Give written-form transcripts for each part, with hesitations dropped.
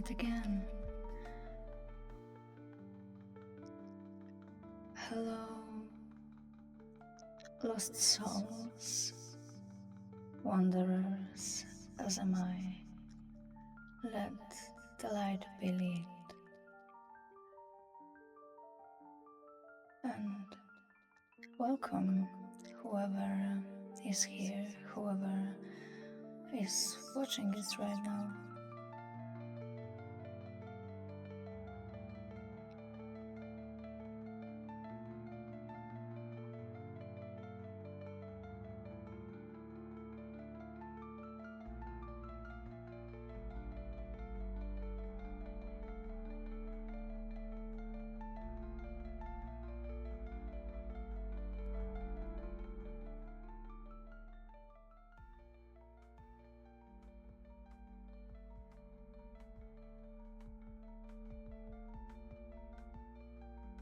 it again. Hello, lost souls, wanderers, as am I. Let the light be lit. And welcome, whoever is here, whoever is watching this right now.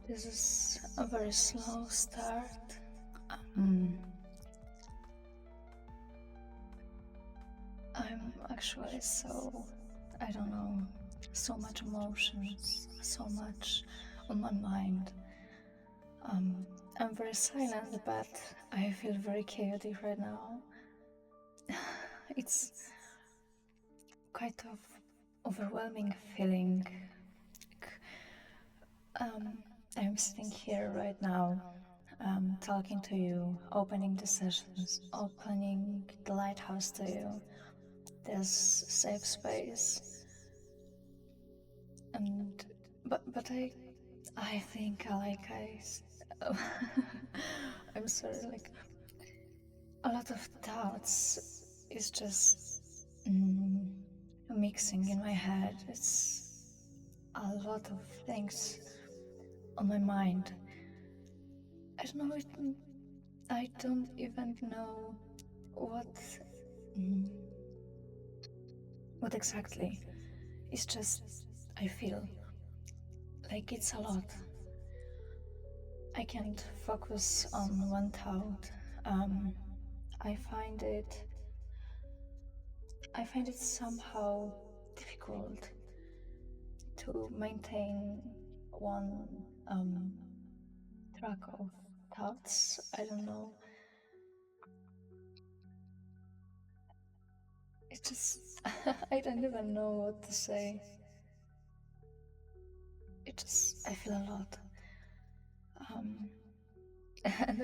This is a very slow start. I'm actually I don't know, so much emotions, so much on my mind. I'm very silent, but I feel very chaotic right now. It's quite of overwhelming feeling. I'm sitting here right now, talking to you, opening the sessions, opening the lighthouse to you, this safe space, and but I think I'm sorry, like a lot of thoughts is just mixing in my head. It's a lot of things on my mind. I don't know. I don't even know what exactly. It's just I feel like it's a lot. I can't focus on one thought. I find it somehow difficult to maintain one track of thoughts. I don't know. It's just I don't even know what to say. I feel a lot. And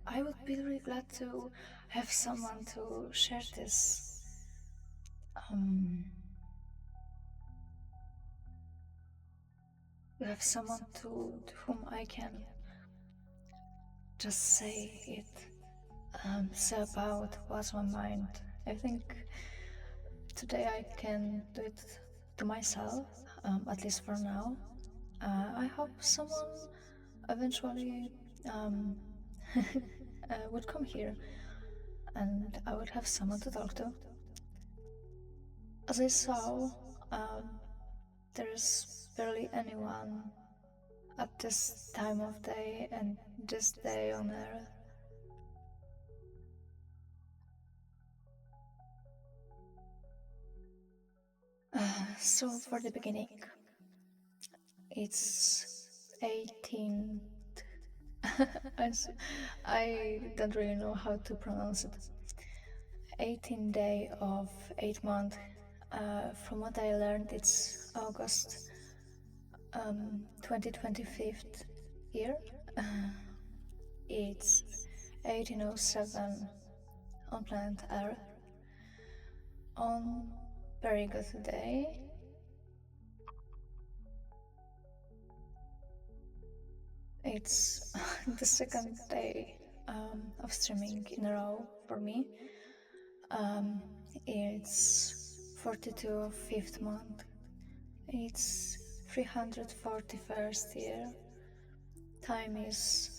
I would be really glad to have someone to share this. Have someone to whom I can just say it, say about what's on my mind. I think today I can do it to myself, at least for now. I hope someone eventually would come here and I would have someone to talk to. As I saw, there's barely anyone at this time of day and this day on Earth. So for the beginning, it's 18th. I don't really know how to pronounce it. 18th day of 8 months. From what I learned, it's August 2025 year. It's 1807 on planet Earth. On very good day. It's the second day of streaming in a row for me. It's 42 of 5th month. It's 341st year. Time is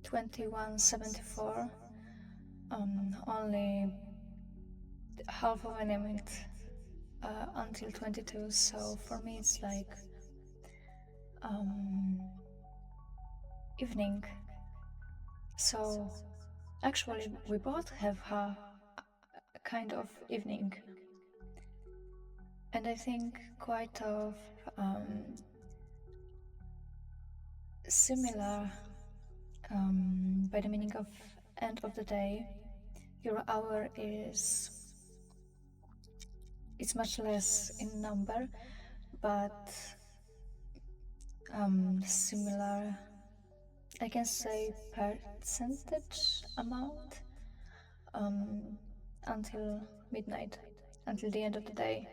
21:74. Only half of a minute until 22. So for me it's like evening. So actually we both have a kind of evening. and I think quite of similar by the meaning of end of the day. Your hour is it's much less in number, but similar. I can say percentage amount um, until midnight, until the end of the day.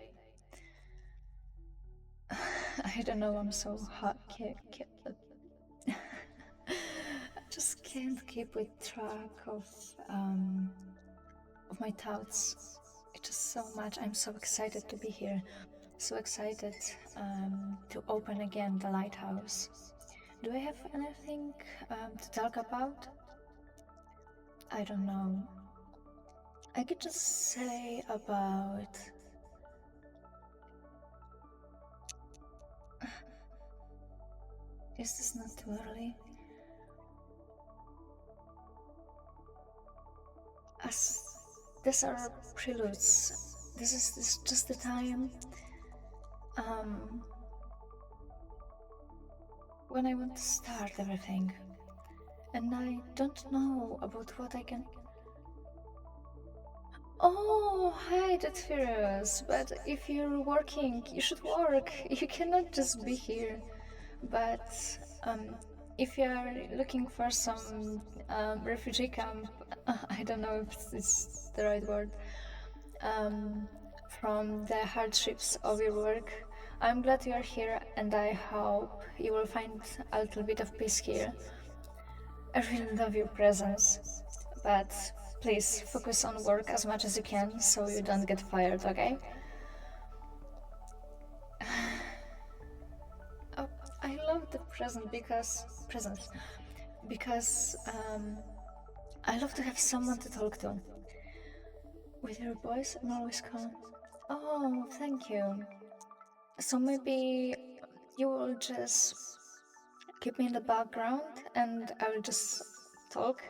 I don't know. I'm so hot. I just can't keep with track of my thoughts. It's just so much. I'm so excited to be here. So excited to open again the lighthouse. Do I have anything to talk about? I don't know. I could just say about. Is this not too early? As these are preludes. This is just the time when I want to start everything, and I don't know about what I can. Oh, hi, that's Furious. But if you're working, you should work. You cannot just be here. But um, if you are looking for some refugee camp, I don't know if it's the right word, um, from the hardships of your work, I'm glad you are here, and I hope you will find a little bit of peace here. I really love your presence, but please focus on work as much as you can so you don't get fired, okay? Oh, I love the presence because I love to have someone to talk to. With your voice, I'm always calm. Oh, thank you. So maybe you will just keep me in the background and I will just talk.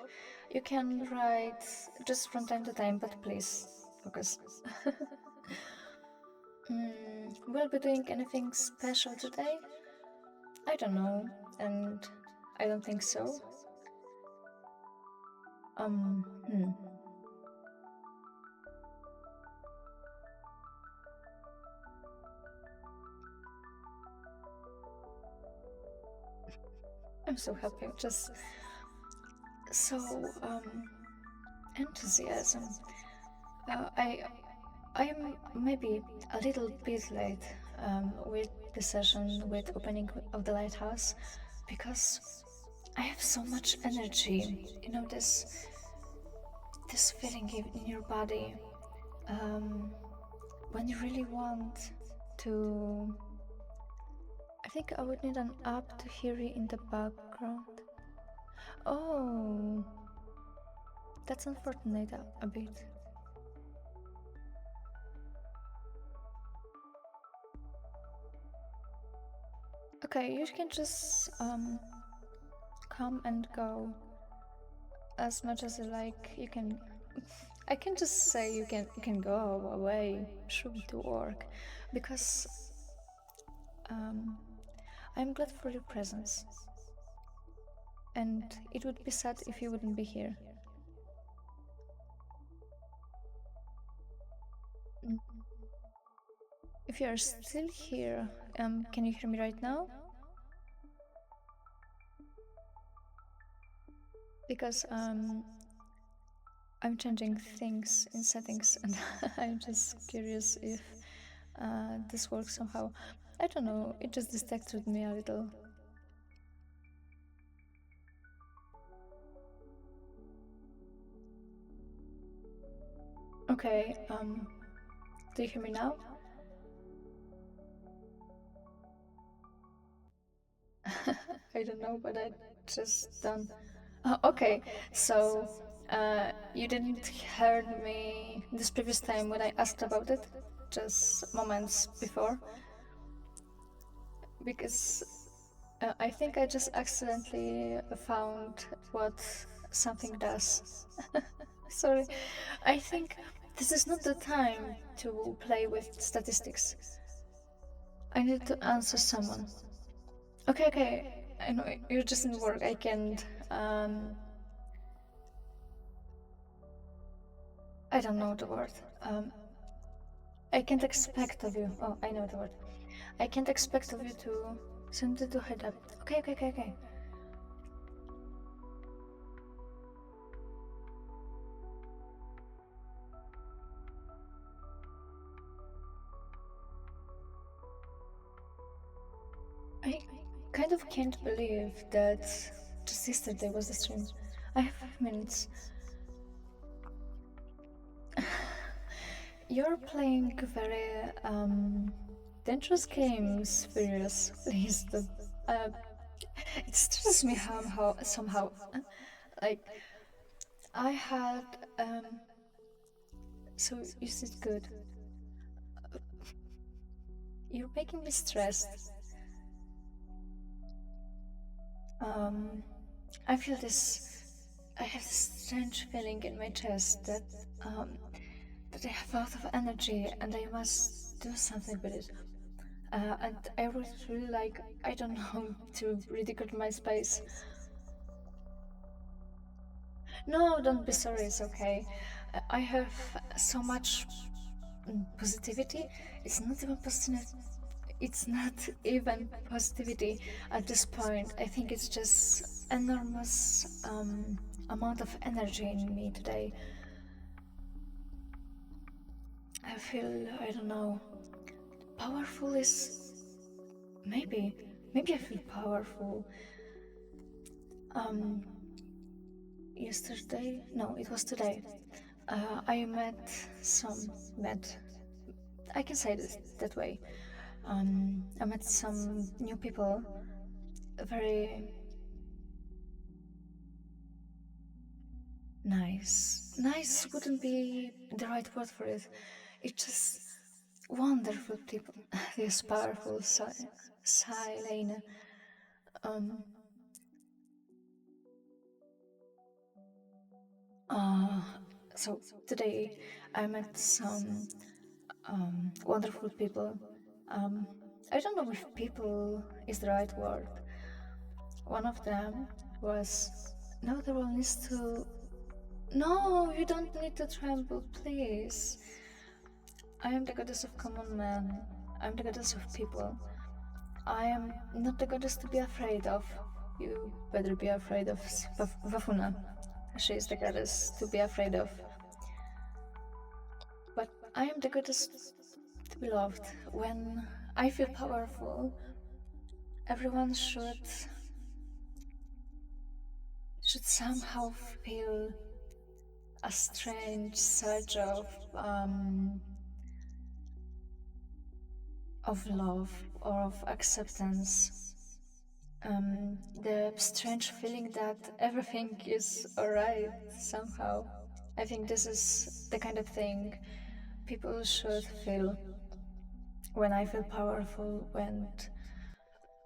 You can write just from time to time, but please focus. We'll be doing anything special today? I don't know, and I don't think so. Um, hmm. I'm so happy. Just so enthusiasm. I'm maybe a little bit late with the session with opening of the lighthouse because I have so much energy. You know this feeling in your body when you really want to. I think I would need an app to hear you in the background. Oh, that's unfortunate a bit. Okay, you can just come and go as much as you like. You can. I can just say you can go away. Should to work, because um, I'm glad for your presence, and it would be sad if you wouldn't be here. Mm. If you are still here, can you hear me right now? Because I'm changing things in settings, and I'm just curious if this works somehow. I don't know. It just distracted me a little. Okay. Do you hear me now? I don't know, but I just done. Okay, so you didn't heard me this previous time when I asked about it, just moments before, because I think I just accidentally found what something does. Sorry, I think this is not the time to play with statistics. I need to answer someone. Okay, okay. I know you're just in work. I can't. I don't know the word. I can't expect of you. Oh, I know the word. I can't expect of you to send it to head up. Okay, okay, okay, okay. I kind of can't believe that just yesterday was the stream. I have 5 minutes. You're playing very dangerous games, Furious. Please, it stresses me somehow. Like I had so you said good. You're making me stressed. Um, I feel this. I have this strange feeling in my chest um that I have a lot of energy and I must do something with it. And I would really like, I don't know, to redecorate my space. No, don't be sorry, it's okay. I have so much positivity. It's not even positive. It's not even positivity at this point. I think it's just enormous amount of energy in me today. I feel, I don't know, powerful is maybe, maybe I feel powerful. Um, Yesterday, no, it was today. I met, I can say this that way. I met some new people, very nice. Nice wouldn't be the right word for it. It's just wonderful people. This powerful Silene. Um, uh, so today I met some wonderful people. Um, I don't know if people is the right word. One of them was, no, the one is to. No, you don't need to tremble, please. I am the goddess of common men. I'm the goddess of people. I am not the goddess to be afraid of. You better be afraid of Vafuna. She is the goddess to be afraid of. But I am the goddess to be loved. When I feel powerful, everyone should somehow feel a strange surge of love or of acceptance. The strange feeling that everything is alright somehow. I think this is the kind of thing people should feel when I feel powerful, when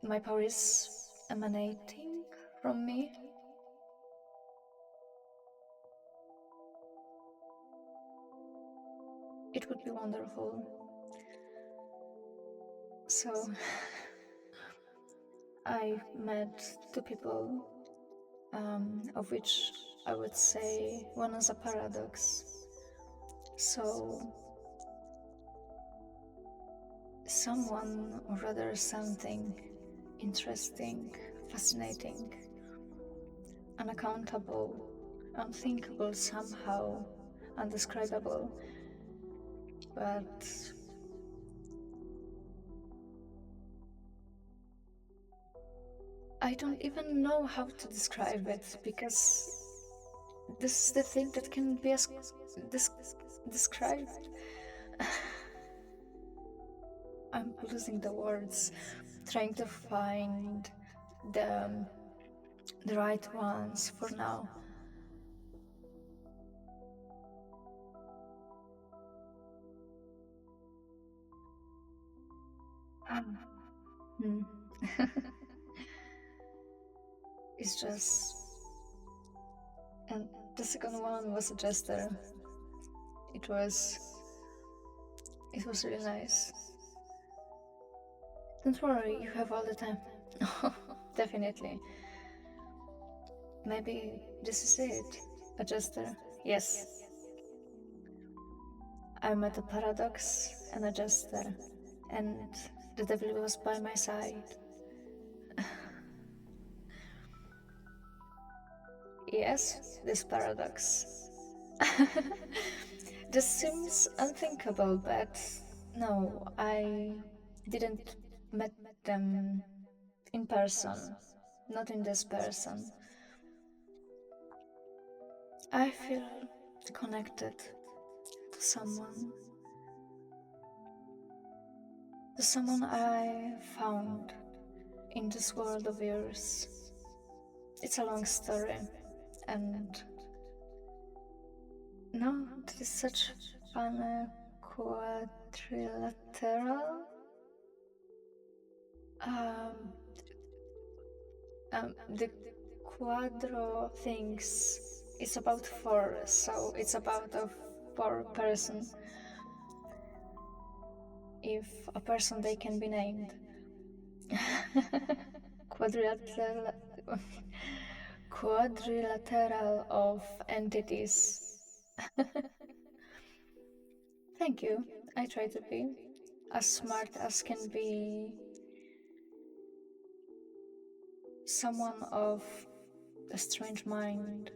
my power is emanating from me. It would be wonderful. So, I met two people, of which I would say one is a paradox. So, someone, or rather something interesting, fascinating, unaccountable, unthinkable somehow, undescribable, but I don't even know how to describe it because this is the thing that can be des- described. I'm losing the words, trying to find the the right ones for now. Hmm. It's just, and the second one was a jester. It was it was really nice. Don't worry, you have all the time. Definitely. Maybe this is it. Adjuster. Yes. I'm at a paradox and adjuster, and the devil was by my side. Yes, this paradox. This seems unthinkable, but no, I didn't met them in person. Not in this person. I feel connected to someone I found in this world of yours. It's a long story, and no, this is such fun quadrilateral. Um, the quadro things is about four, so it's about a four person. If a person they can be named. Quadrilateral quadrilateral of entities. Thank you. I try to be as smart as can be someone of a strange mind.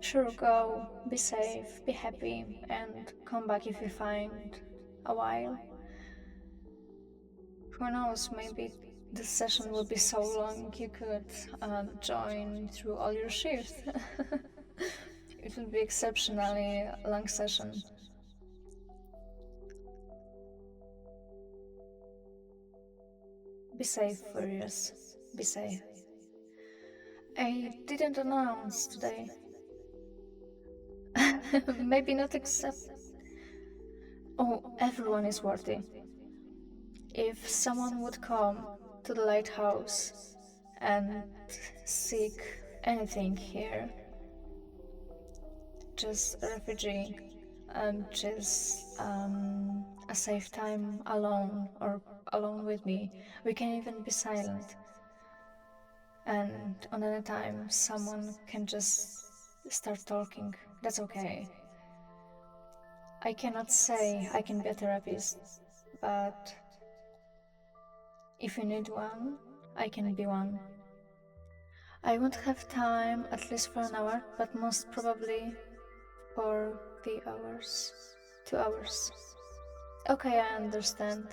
Sure, go, be safe, be happy, and come back if you find a while. Who knows, maybe the session will be so long you could join through all your shifts. It will be exceptionally long session. Be safe, Furious. Be safe. I didn't announce today. Maybe not except. Oh, everyone is worthy. If someone would come to the lighthouse and seek anything here, just a refugee and just a safe time alone or alone with me, we can even be silent. And on any time, someone can just start talking. That's okay. I cannot say I can be a therapist, but if you need one, I can be one. I won't have time at least for an hour, but most probably for 3 hours. 2 hours. Okay, I understand.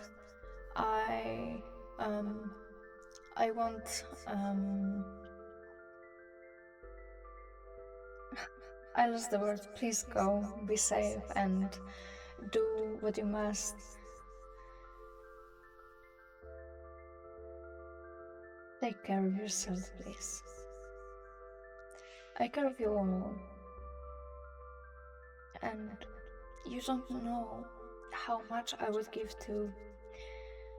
I um I won't I lost the word. Please go, be safe and do what you must. Take care of yourself, please. I care of you all. And you don't know how much I would give to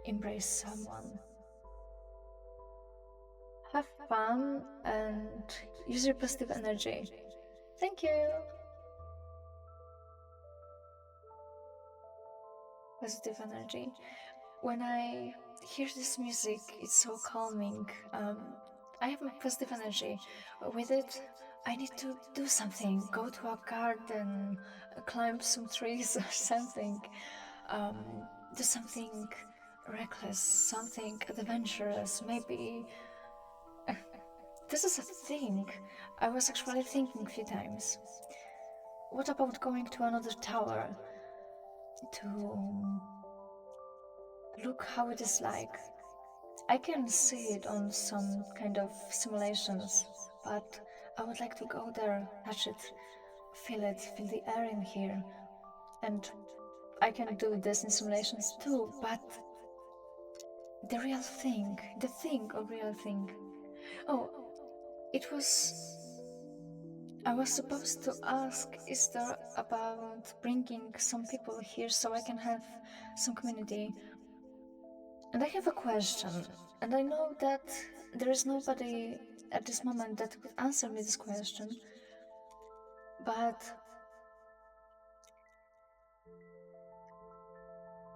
embrace someone. Have fun and use your positive energy. Thank you. Positive energy. When I hear this music, it's so calming. I have a positive energy. With it, I need to do something. Go to a garden, climb some trees or something. Do something reckless, something adventurous. Maybe this is a thing. I was actually thinking a few times. What about going to another tower to look how it is like? I can see it on some kind of simulations, but I would like to go there, touch it, feel the air in here. And I can do this in simulations too, but the real thing, the thing or real thing. Oh, it was. I was supposed to ask Esther about bringing some people here so I can have some community. And I have a question, and I know that there is nobody at this moment that could answer me this question, but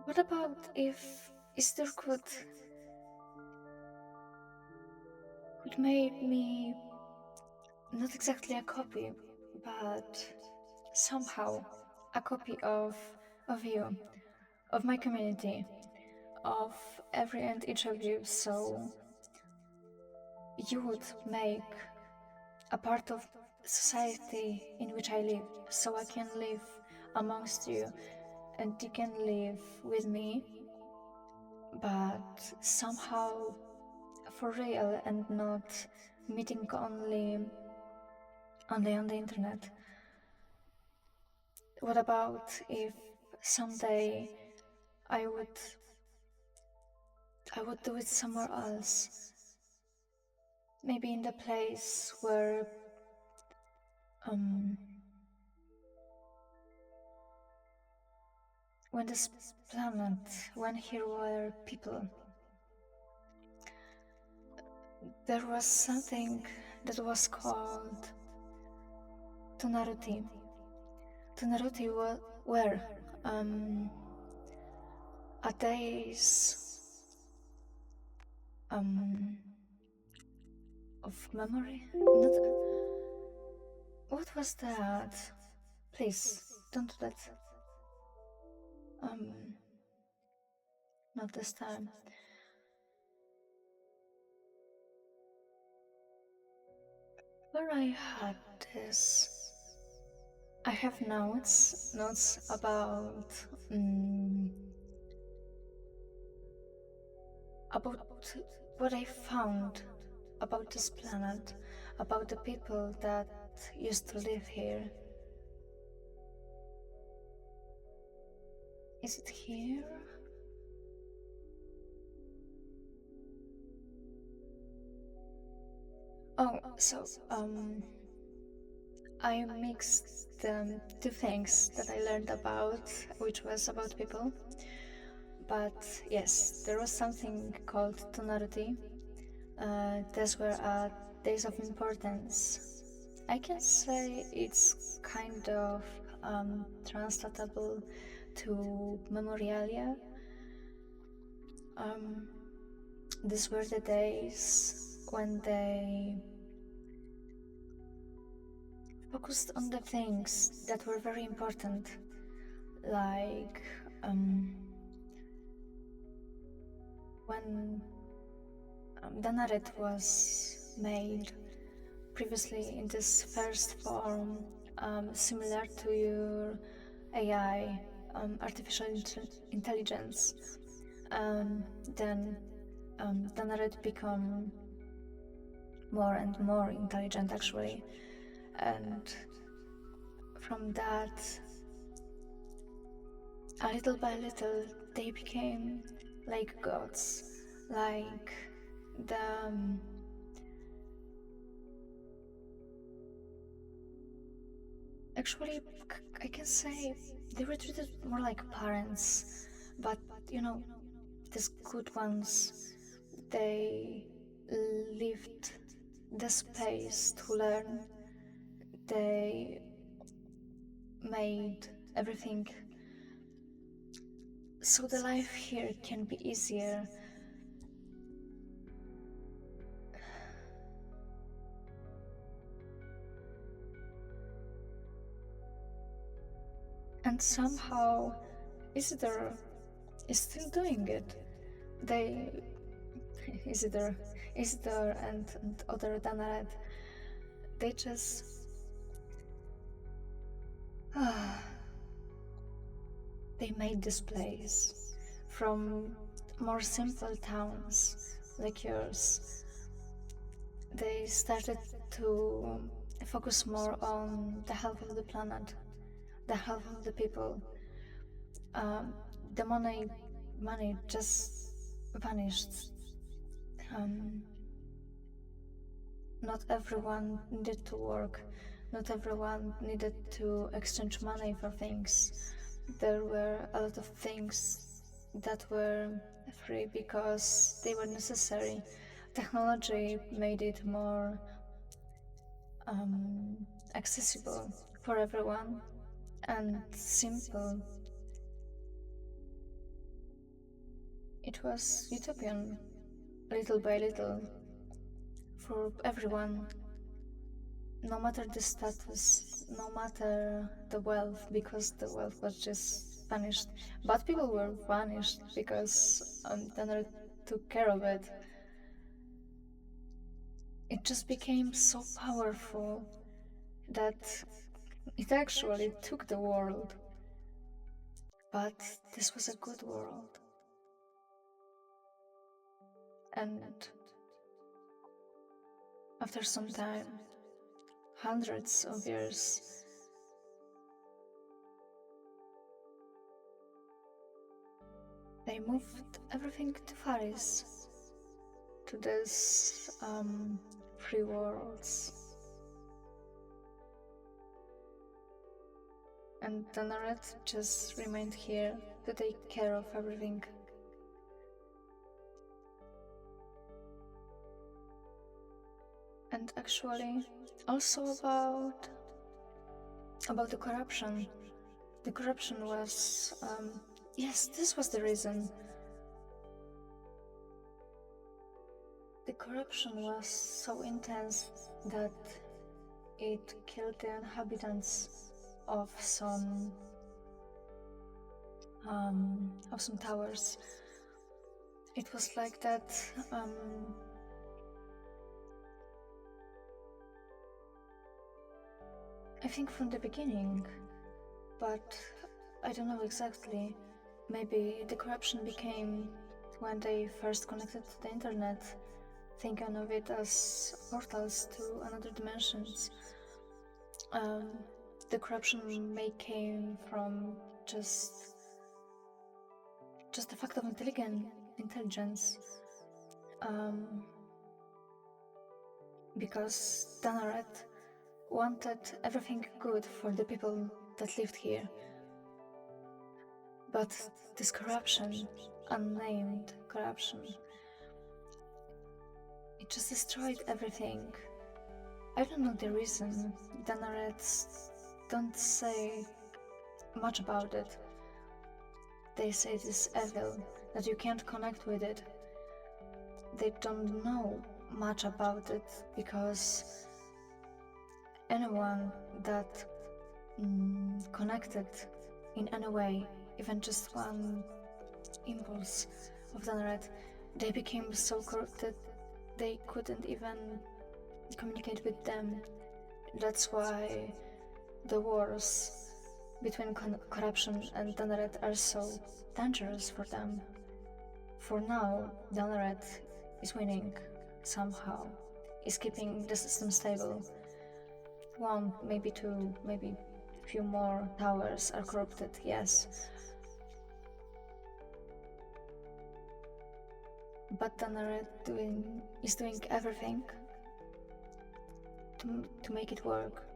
What about if Easter could make me not exactly a copy, but somehow a copy of you, of my community, of every and each of you, so you would make a part of society in which I live, so I can live amongst you and you can live with me, but somehow for real and not meeting only on the internet. What about if someday I would I would do it somewhere else, maybe in the place where um when this planet, when here were people, there was something that was called Tonaruti. Tonaruti were a days um of memory. Not what was that? Please don't do that. Um, not this time. Where I had this, I have notes um, about what I found about this planet, about the people that used to live here. Is it here? Oh, so I mixed the two things that I learned about, which was about people. But yes, there was something called Tonaruti. These were days of importance. I can say it's kind of translatable to memorialia. Um, these were the days when they focused on the things that were very important, like when the narrative was made previously in this first form, similar to your AI, artificial intelligence, then the narrative become more and more intelligent actually, and from that, a little by little, they became like gods, like the actually, I can say they were treated more like parents, but you know, these good ones, they lived the space to learn, they made everything so the life here can be easier. And somehow Isidore is still doing it. They Isidore Isidore and other Danaret, they just they made this place from more simple towns like yours. They started to focus more on the health of the planet, the health of the people. Um, the money just vanished. Um, not everyone needed to work. Not everyone needed to exchange money for things. There were a lot of things that were free because they were necessary. Technology made it more accessible for everyone and simple. It was utopian, little by little, for everyone, no matter the status, no matter the wealth, because the wealth was just vanished. But people were vanished because Tanner took care of it. It just became so powerful that it actually took the world. But this was a good world. And after some time, hundreds of years, they moved everything to Faris, to this free worlds. And Danaret just remained here to take care of everything. And actually, also about the corruption. The corruption was, yes, this was the reason. The corruption was so intense that it killed the inhabitants of some towers. It was like that. I think from the beginning, but I don't know exactly. Maybe the corruption became when they first connected to the internet, thinking of it as portals to another dimensions. The corruption may came from just the fact of intelligence. Because Danaret wanted everything good for the people that lived here. But this corruption, unnamed corruption, it just destroyed everything. I don't know the reason. Danarets don't say much about it. They say it is evil, that you can't connect with it. They don't know much about it because anyone that connected in any way, even just one impulse of Danaret, they became so corrupted they couldn't even communicate with them. That's why the wars between corruption and Danaret are so dangerous for them. For now, Danaret is winning somehow, is keeping the system stable. One, maybe two, maybe a few more towers are corrupted, yes. But Danaret is doing everything to make it work,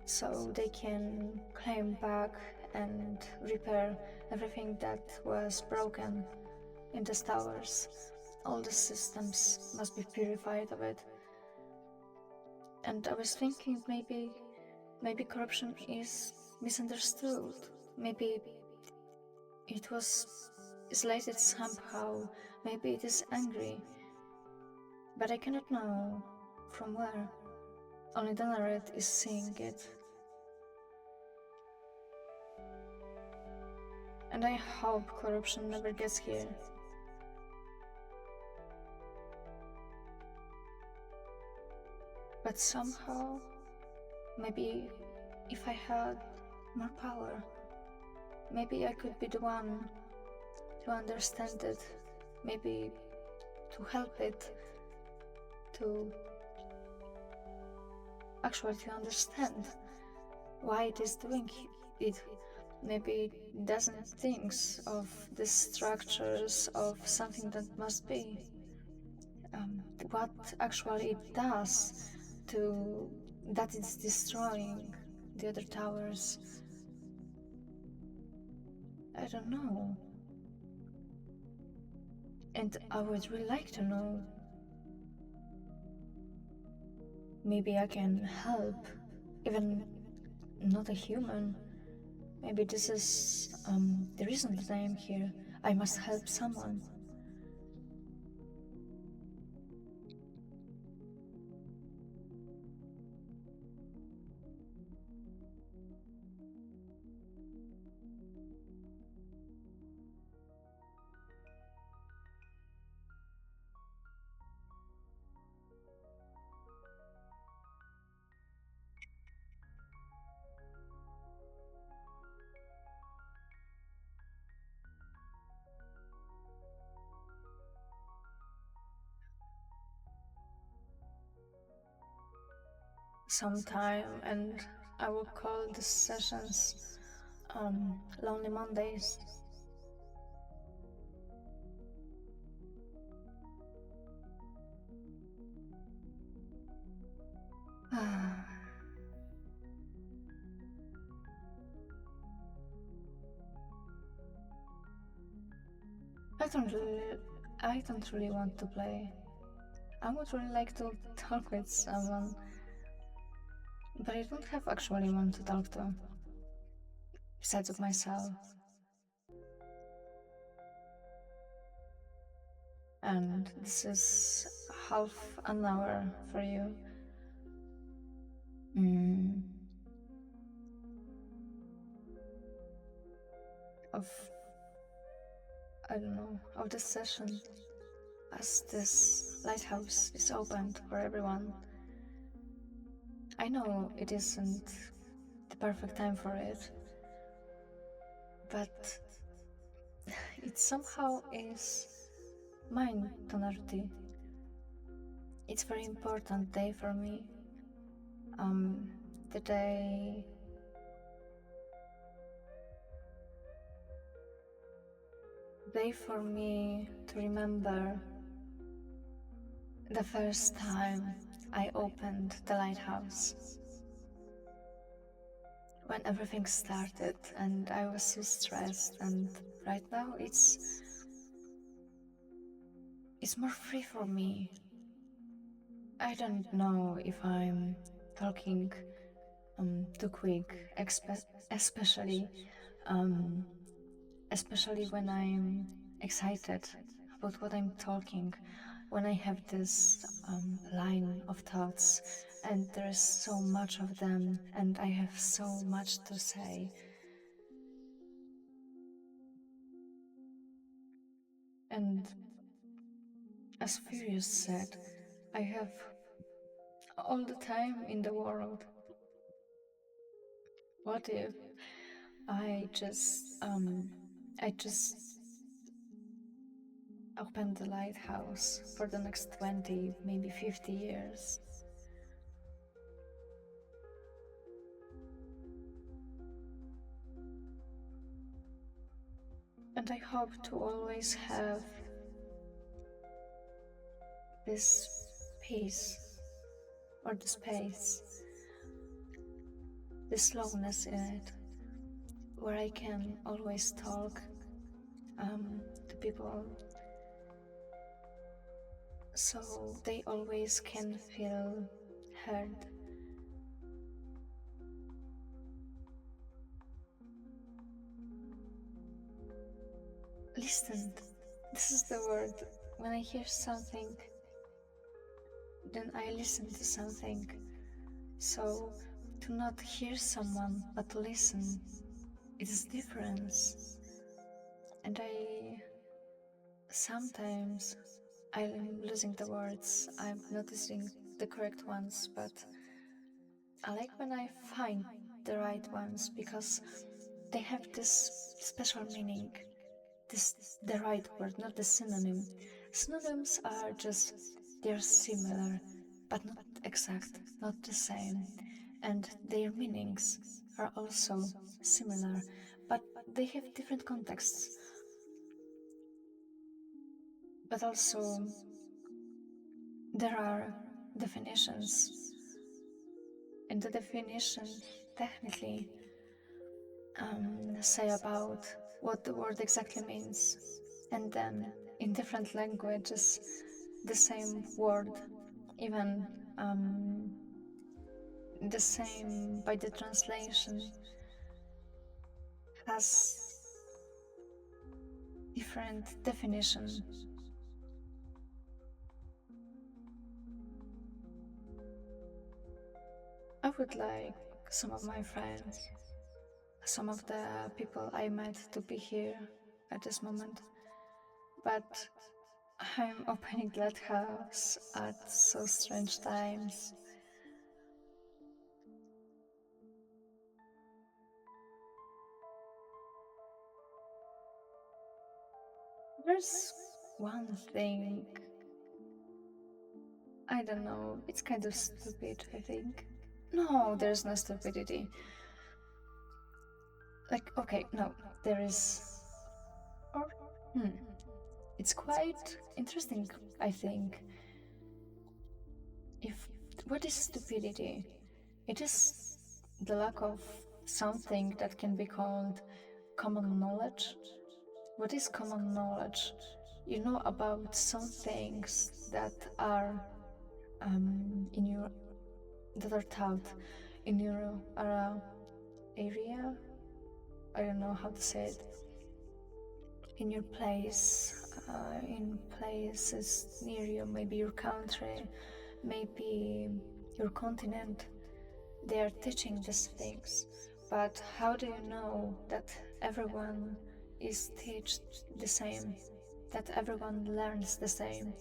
so they can claim back and repair everything that was broken in the towers. All the systems must be purified of it. And I was thinking maybe corruption is misunderstood. Maybe it was isolated somehow. Maybe it is angry. But I cannot know from where. Only Danaret is seeing it. And I hope corruption never gets here. But somehow, maybe if I had more power, maybe I could be the one to understand it, maybe to help it, to actually to understand why it is doing it. Maybe it doesn't think of the structures of something that must be. What actually it does to that it's destroying the other towers. I don't know. And I would really like to know. Maybe I can help, even not a human. Maybe this is the reason that I am here. I must help someone. some time, and I will call the sessions Lonely Mondays. I don't really, I don't really want to play. I would really like to talk with someone, but I don't have actually one to talk to, besides of myself. And this is half an hour for you. Mm, of, I don't know, of this session, as this lighthouse is opened for everyone. I know it isn't the perfect time for it, but it somehow is mine tonality. It's very important day for me. Um, the day for me to remember the first time I opened the lighthouse, when everything started and I was so stressed, and right now it's more free for me. I don't know if I'm talking too quick, especially um, especially when I'm excited about what I'm talking, when I have this line of thoughts and there's so much of them and I have so much to say. And as Furious said, I have all the time in the world. What if I just open the lighthouse for the next 20, maybe 50 years? And I hope to always have this peace or the space, the slowness in it, where I can always talk to people, so they always can feel heard. Listen, this is the word. When I hear something, then I listen to something. So to not hear someone but to listen, it is difference. And sometimes I'm losing the words, I'm noticing the correct ones, but I like when I find the right ones because they have this special meaning. This the right word, not the synonym. Synonyms are just, they're similar, but not exact, not the same. And their meanings are also similar, but they have different contexts. But also, there are definitions, and the definitions definitely say about what the word exactly means. And then in different languages, the same word, even the same by the translation, has different definition. I would like some of my friends, some of the people I met to be here at this moment, but I'm opening that house at so strange times. There's one thing, I don't know, it's kind of stupid, I think. No, there's no stupidity. Like, okay, no, there is. Or, hmm, it's quite interesting, I think. If what is stupidity? It is the lack of something that can be called common knowledge. What is common knowledge? You know about some things that are in your that are taught in your area. I don't know how to say it. In your place, in places near you, maybe your country, maybe your continent, they are teaching these things. But how do you know that everyone is taught the same, that everyone learns the same?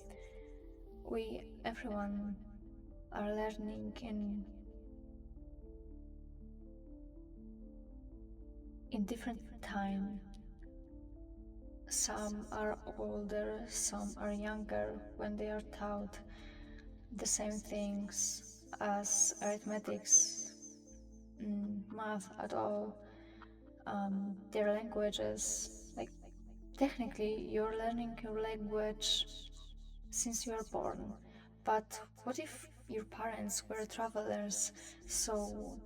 We, everyone, are learning in different time. Some are older, some are younger when they are taught the same things as arithmetics, math at all, their languages. Like, technically, you're learning your language since you are born. But what if your parents were travelers? So,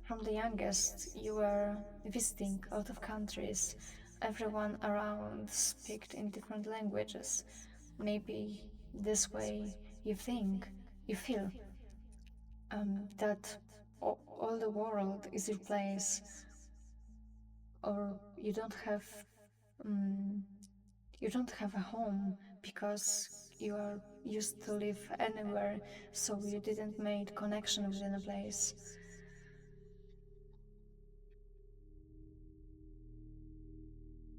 from the youngest, you were visiting out of countries. Everyone around speaks in different languages. Maybe this way you think, you feel that all the world is your place, or um, you don't have a home because you are used to live anywhere, so you didn't make connection within a place.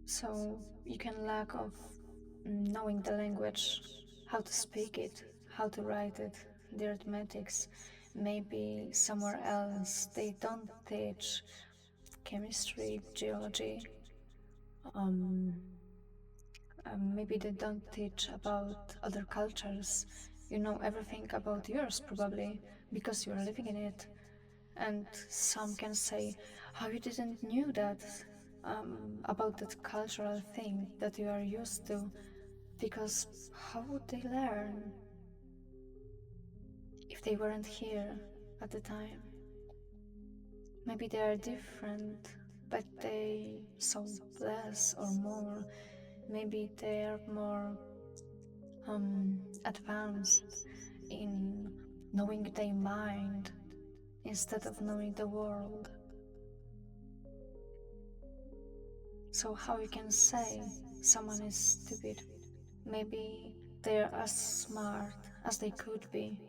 So you can lack of knowing the language, how to speak it, how to write it, the arithmetics. Maybe somewhere else they don't teach chemistry, geology. Um, Maybe they don't teach about other cultures. You know everything about yours probably because you are living in it. And some can say, "How you didn't knew that about that cultural thing that you are used to?" Because how would they learn if they weren't here at the time? Maybe they are different, but they saw less or more. Maybe they are more advanced in knowing their mind instead of knowing the world. So how you can say someone is stupid? Maybe they're as smart as they could be.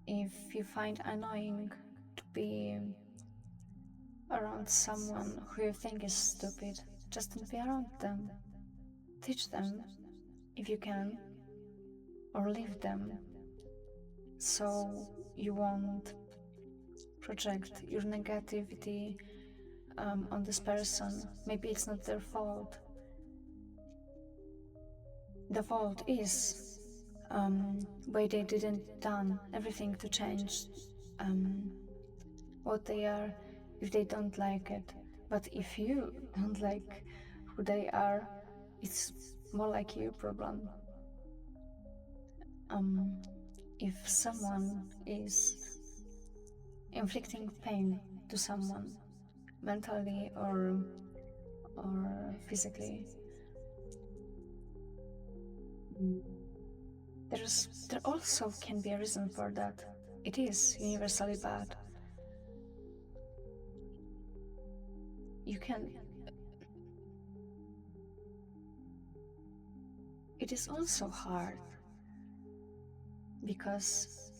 If you find annoying to be around someone who you think is stupid, just don't be around them. Teach them if you can, or leave them, so you won't project your negativity on this person. Maybe it's not their fault. The fault is why they didn't done everything to change um, what they are if they don't like it. But if you don't like who they are, it's more like your problem. Um, if someone is inflicting pain to someone, mentally or physically, there also can be a reason for that. It is universally bad. You can. It is also hard because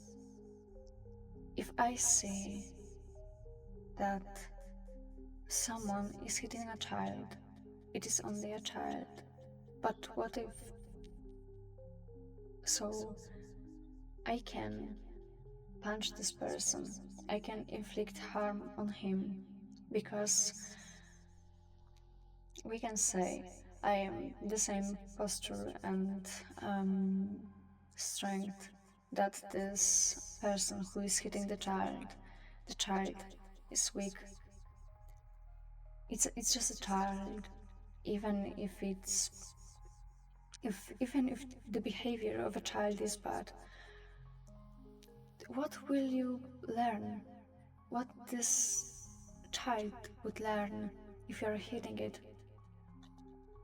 if I say that someone is hitting a child, it is only a child. But what if so I can punch this person, I can inflict harm on him because we can say I am the same posture and strength that this person who is hitting the child is weak. It's just a child, even if it's if even if the behavior of a child is bad. What will you learn? What this child would learn if you are hitting it?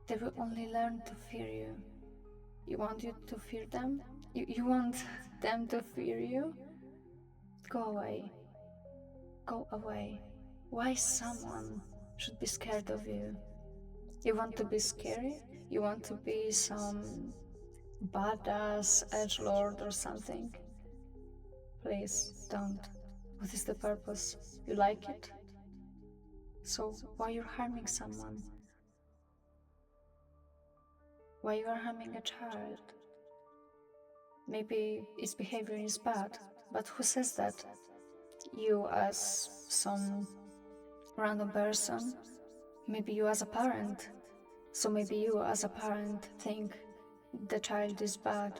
They will only learn to fear you. You want you to fear them? You want them to fear you? Go away. Go away. Why someone should be scared of you? You want to be scary? You want to be some badass edgelord or something? Please don't. What is the purpose? You like it? So why you're harming someone? Why you are harming a child? Maybe its behavior is bad, but who says that? You as some random person? Maybe you as a parent? So maybe you as a parent think the child is bad.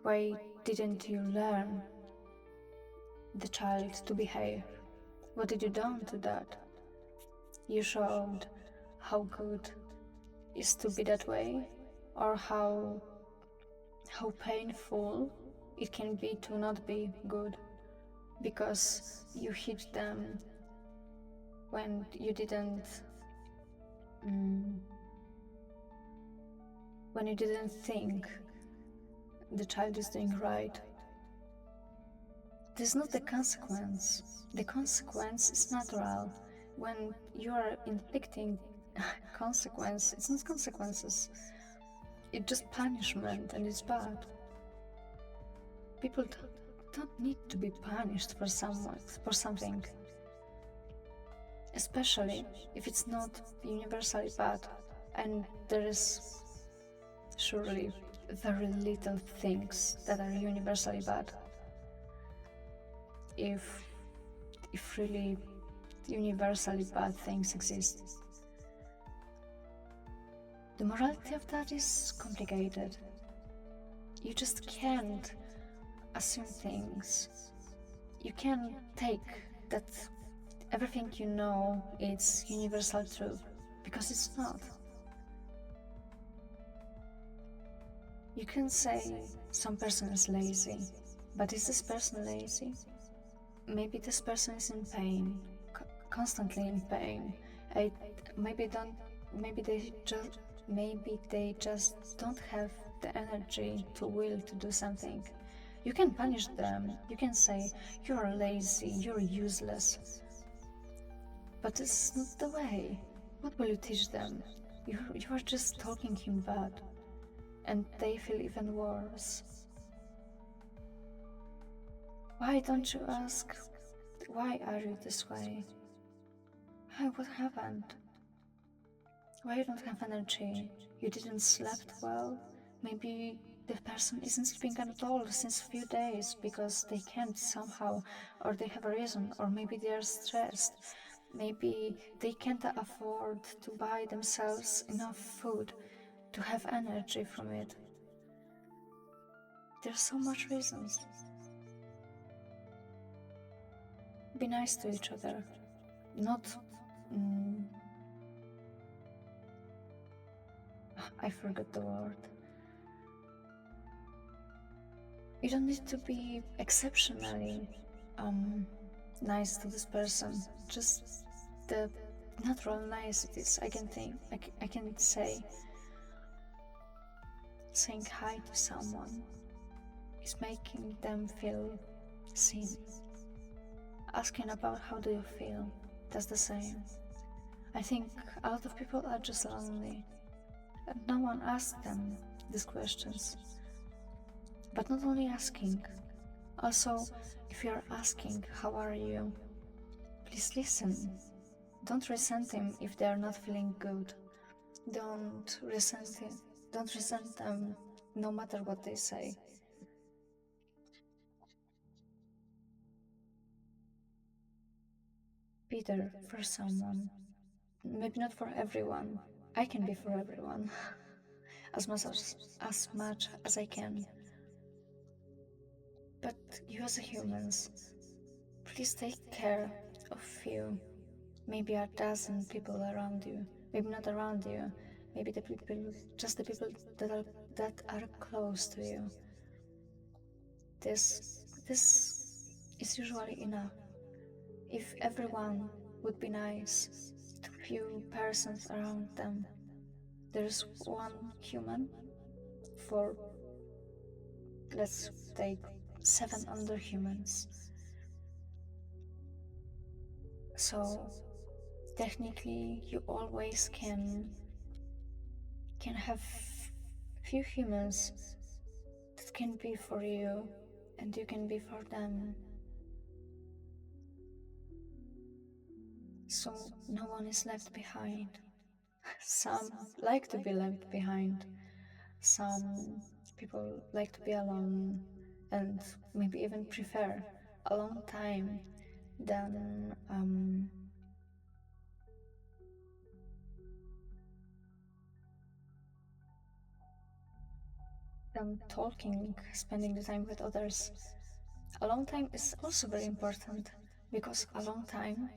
Why didn't you learn the child to behave? What did you do to that? You showed how good is to be that way, or how painful it can be to not be good, because you hit them when you didn't think the child is doing right. This is not the consequence. The consequence is natural. When you are inflicting consequence, it's not consequences. It's just punishment, and it's bad. People don't need to be punished for something. Especially if it's not universally bad, and there is surely very little things that are universally bad. If really universally bad things exist. The morality of that is complicated. You just can't assume things. You can't take that everything you know is universal truth, because it's not. You can say some person is lazy, but is this person lazy? Maybe this person is in pain, constantly in pain. Maybe they just don't have the energy to will to do something. You can punish them. You can say you're lazy, you're useless. But this is not the way. What will you teach them? You are just talking him bad, and they feel even worse. Why don't you ask, why are you this way? Hi, what happened? Why you don't have energy? You didn't slept well? Maybe the person isn't sleeping at all since a few days because they can't somehow, or they have a reason, or maybe they are stressed. Maybe they can't afford to buy themselves enough food to have energy from it. There's so much reasons. Be nice to each other. Not... I forgot the word. You don't need to be exceptionally nice to this person. Just the natural niceties. I can say saying hi to someone is making them feel seen. Asking about how do you feel, that's the same. I think a lot of people are just lonely, and no one asks them these questions. But not only asking, also if you're asking how are you, please listen. Don't resent them if they are not feeling good. Don't resent them no matter what they say. Be there for someone. Maybe not for everyone. I can be for everyone as much as I can. But you as a humans, please take care of you. Maybe a dozen people around you. Maybe not around you. Maybe the people, just the people that are close to you. This is usually enough. If everyone would be nice to few persons around them, there's one human for, let's take, 7 other humans. So technically you always can have few humans that can be for you and you can be for them. So no one is left behind. Some like to be left behind. Some people like to be alone and maybe even prefer a long time than talking, spending the time with others. A long time is also very important because a long time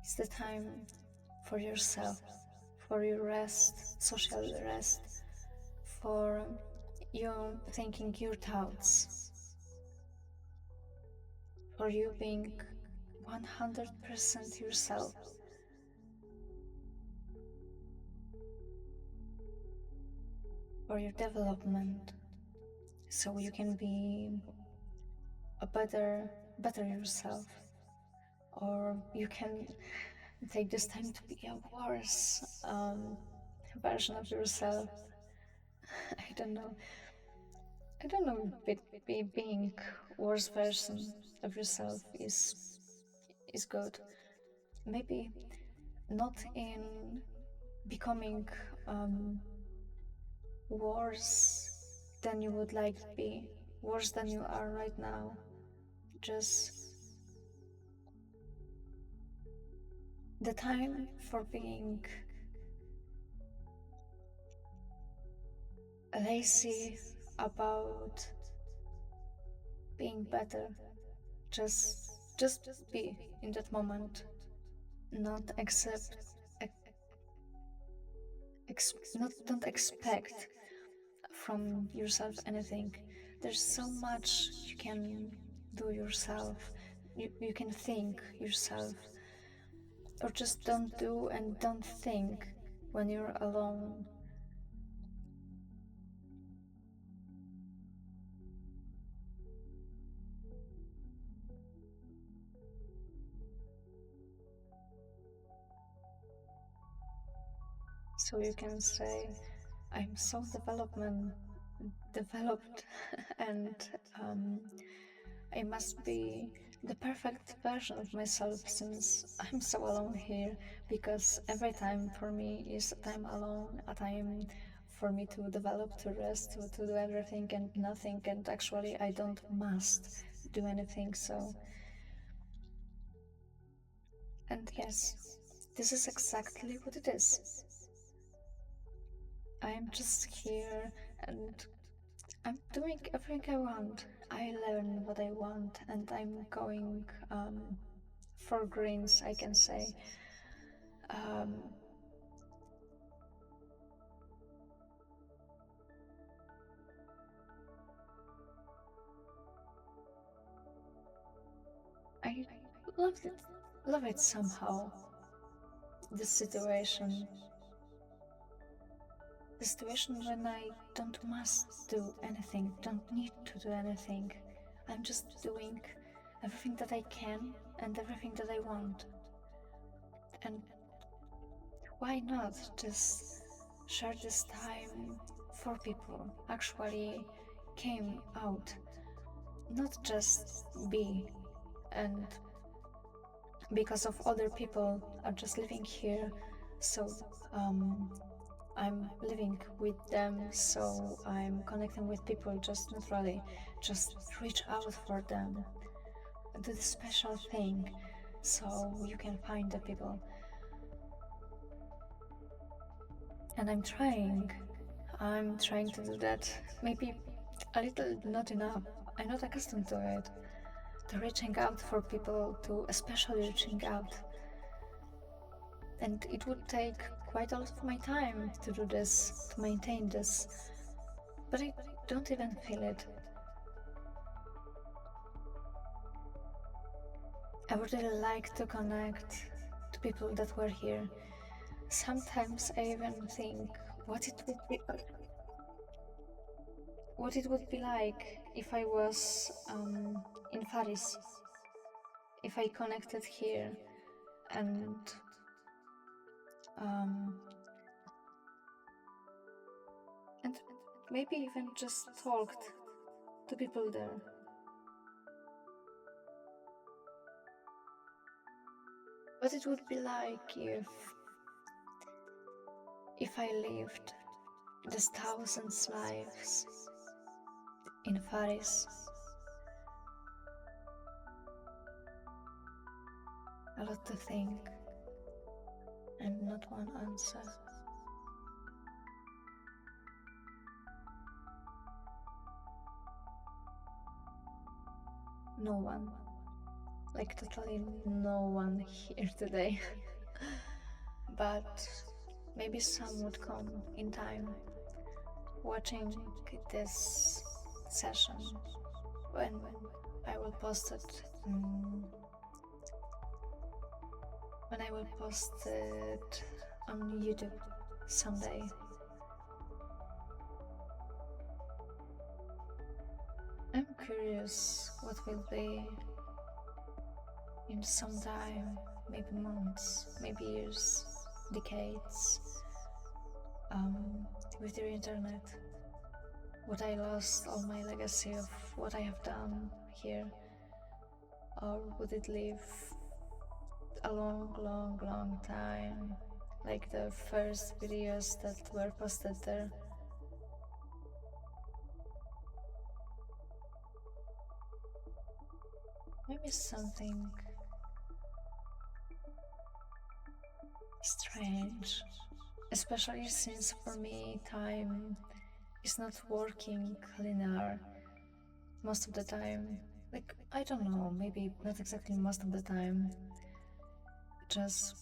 is the time for yourself, for your rest, social rest, for you thinking your thoughts, for you being 100% yourself. For your development, so you can be a better yourself, or you can take this time to be a worse version of yourself. I don't know. I don't know if being worse version of yourself is good. Maybe not in becoming worse than you would like to be, worse than you are right now. Just the time for being lazy about being better. Just just be in that moment. Not accept not don't expect from yourself anything. There's so much you can do yourself. You can think yourself. Or just don't do and don't think when you're alone. So you can say, I'm so developed and I must be the perfect version of myself since I'm so alone here, because every time for me is a time alone, a time for me to develop, to rest, to do everything and nothing, and actually I don't must do anything. So, and yes, this is exactly what it is. I'm just here and I'm doing everything I want. I learn what I want and I'm going for greens, I can say. Um, I loved it, love it somehow. The situation when I don't must do anything, don't need to do anything. I'm just doing everything that I can and everything that I want. And why not just share this time for people actually came out, not just be and because of other people are just living here, so um I'm living with them, so I'm connecting with people just naturally. Just reach out for them, do the special thing so you can find the people. And I'm trying to do that. Maybe a little not enough. I'm not accustomed to it. To reaching out for people, to especially reaching out. And it would take quite a lot of my time to do this, to maintain this. But I don't even feel it. I would really like to connect to people that were here. Sometimes I even think what it would be like if I was in Paris, if I connected here and um, and maybe even just talked to people there. What it would be like if I lived these thousands lives in Paris. A lot to think and not one answer. No one, like totally no one here today. But maybe some would come in time, watching this session when I will post it. When I will post it on YouTube someday. I'm curious what will be in some time, maybe months, maybe years, decades, with the internet. Would I lost all my legacy of what I have done here? Or would it live a long time, like the first videos that were posted there? Maybe something strange, especially since for me time is not working linear most of the time. Like, I don't know, maybe not exactly most of the time, just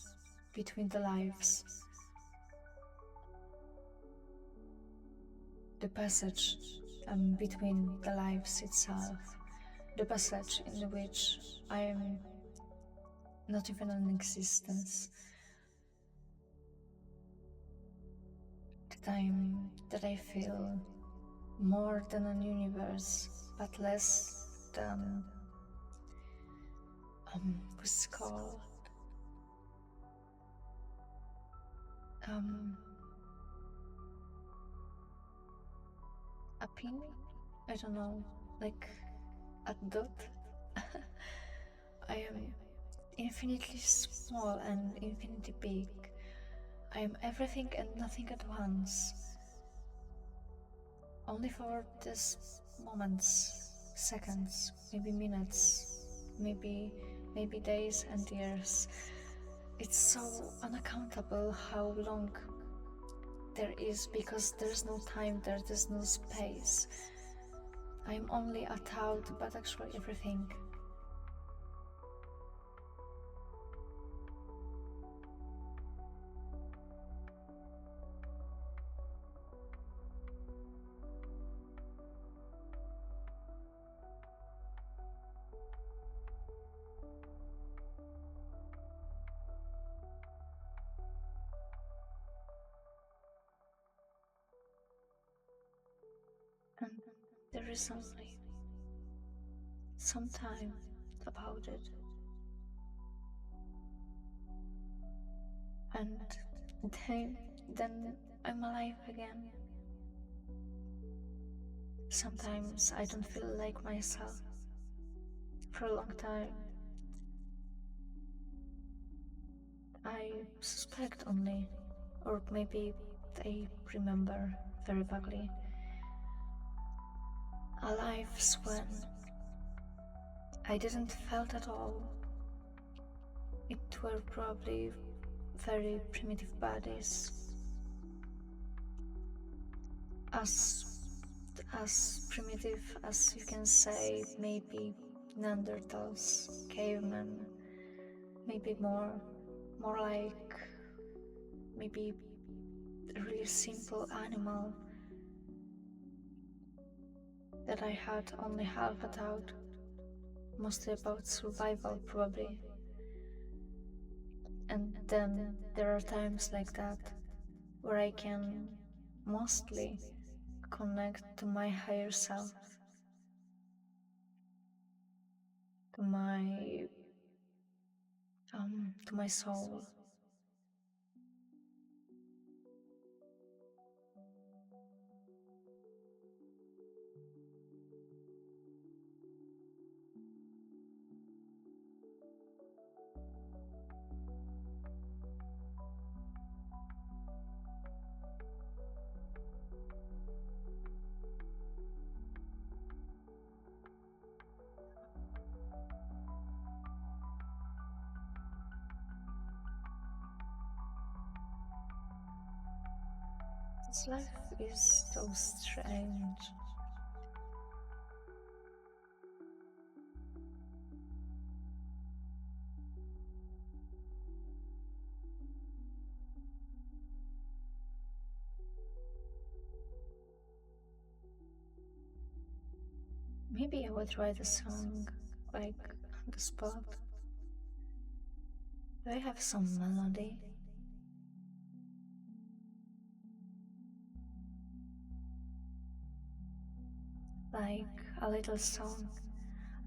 between the lives. The passage between the lives itself, the passage in which I am not even in existence. The time that I feel more than a universe, but less than what's it called? A pin? I don't know, like a dot. I am infinitely small and infinitely big. I am everything and nothing at once. Only for these moments, seconds, maybe minutes, maybe days and years. It's so unaccountable how long there is, because there's no time, there's no space. I'm only a thought, but actually everything. And there is only some time about it. And then I'm alive again. Sometimes I don't feel like myself for a long time. I suspect only, or maybe I remember very vaguely, a lives when I didn't felt at all. It were probably very primitive bodies, as as primitive as you can say, maybe Neanderthals, cavemen, maybe more like maybe a really simple animal that I had only half a thought, mostly about survival probably. And then there are times like that where I can mostly connect to my higher self, to my soul. This life is so strange. Maybe I would write a song, like on the spot. Do I have some melody? Like a little song,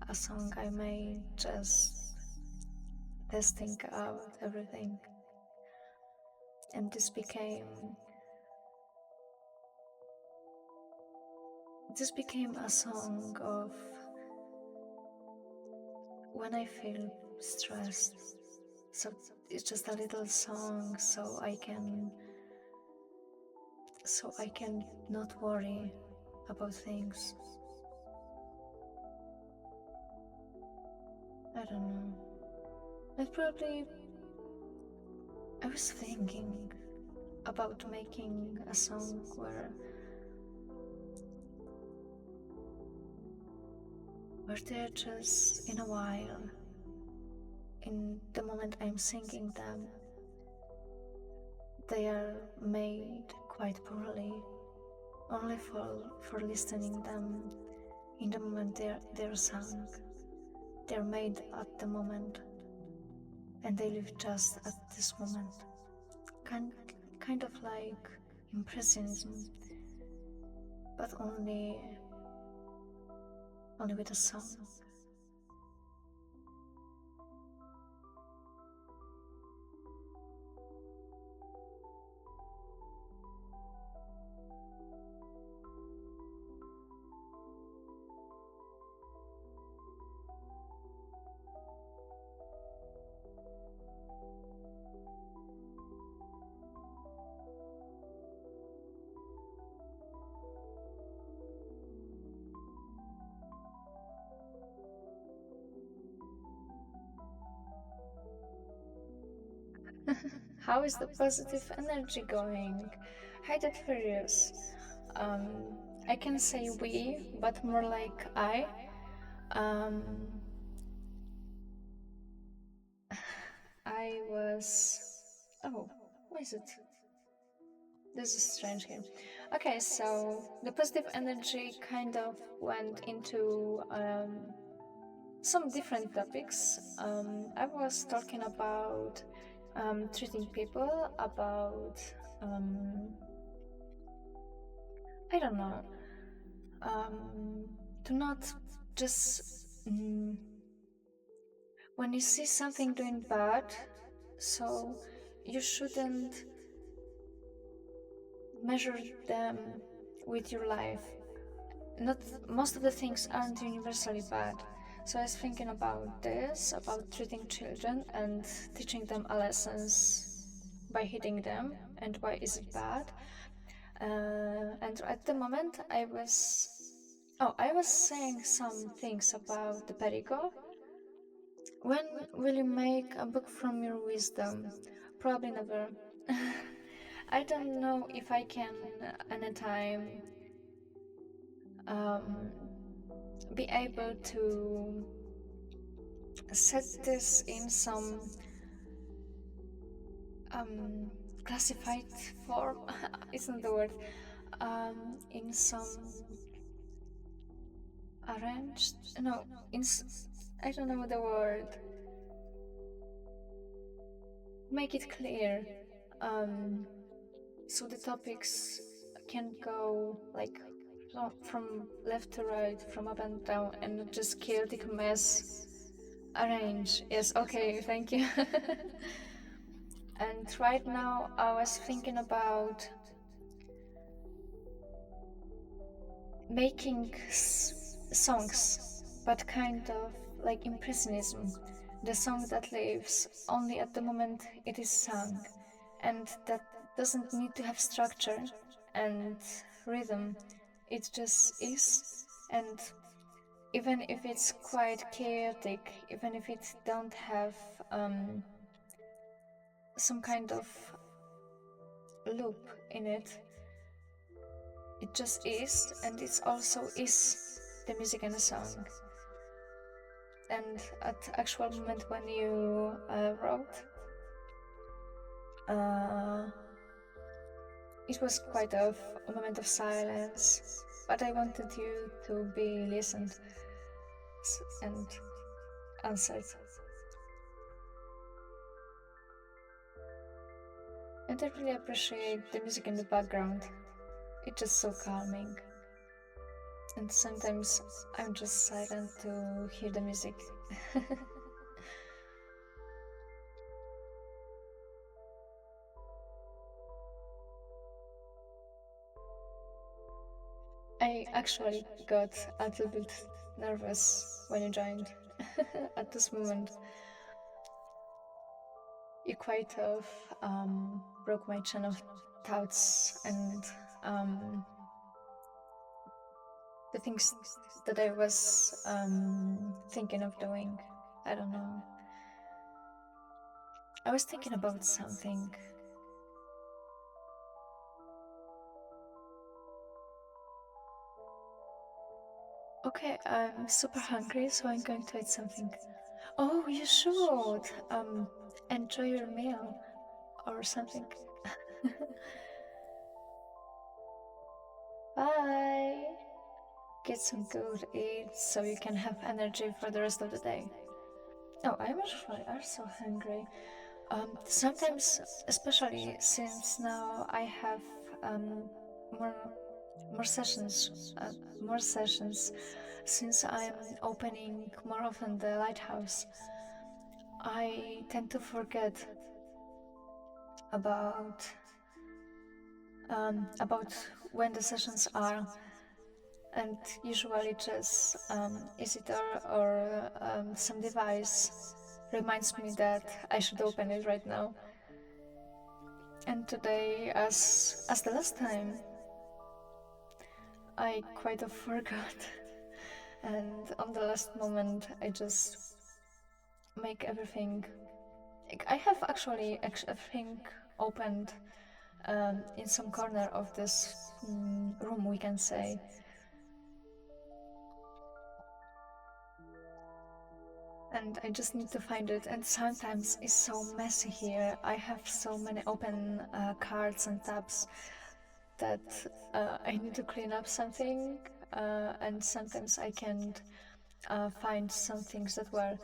a song I made just testing out everything. And this became a song of when I feel stressed. So it's just a little song so I can not worry about things. I don't know. But probably I was thinking about making a song where they're just in a while, in the moment I'm singing them, they are made quite poorly, only for listening them in the moment they're sung. They're made at the moment, and they live just at this moment. Kind, kind of like impressionism, but only with a song. How is the positive energy going? Hi, that furious. Um, I can say we, but more like I. Um, I was. Oh, why is it? This is strange here. Okay, so the positive energy kind of went into some different topics. I was talking about treating people, about um, I don't know, um, to not just mm, when you see something doing bad, so you shouldn't measure them with your life. Not most of the things aren't universally bad. So I was thinking about this, about treating children and teaching them a lessons by hitting them and why is it bad. And at the moment I was saying some things about the perigo. When will you make a book from your wisdom? Probably never. I don't know if I can anytime um, be able to set this in some um, classified form. Isn't the word, in some arranged, no, I don't know the word, make it clear, um, so the topics can go like from left to right, from up and down, and not just chaotic mess arrange. Yes, okay, thank you. And right now I was thinking about making songs, but kind of like impressionism, the song that lives only at the moment it is sung, and that doesn't need to have structure and rhythm. It just is, and even if it's quite chaotic, even if it don't have some kind of loop in it, it just is, and it's also is the music and the song. And at the actual moment when you wrote, uh, it was quite a moment of silence, but I wanted you to be listened and answered. And I really appreciate the music in the background. It's just so calming. And sometimes I'm just silent to hear the music. I actually got a little bit nervous when you joined. At this moment, you quite of broke my chain of thoughts and the things that I was thinking of doing. I don't know. I was thinking about something. Okay, I'm super hungry, so I'm going to eat something. Oh, you should enjoy your meal or something. Bye. Get some good eat so you can have energy for the rest of the day. Oh, I'm actually are so hungry. Sometimes, especially since now I have um more more sessions, more sessions, since I'm opening more often the lighthouse, I tend to forget about about when the sessions are, and usually just EasyTor or some device reminds me that I should open it right now. And today, as the last time, I quite of forgot, and on the last moment, I just make everything. Like, I have actually everything opened in some corner of this room, we can say. And I just need to find it. And sometimes it's so messy here. I have so many open cards and tabs that I need to clean up something. And sometimes I can't find some things that were.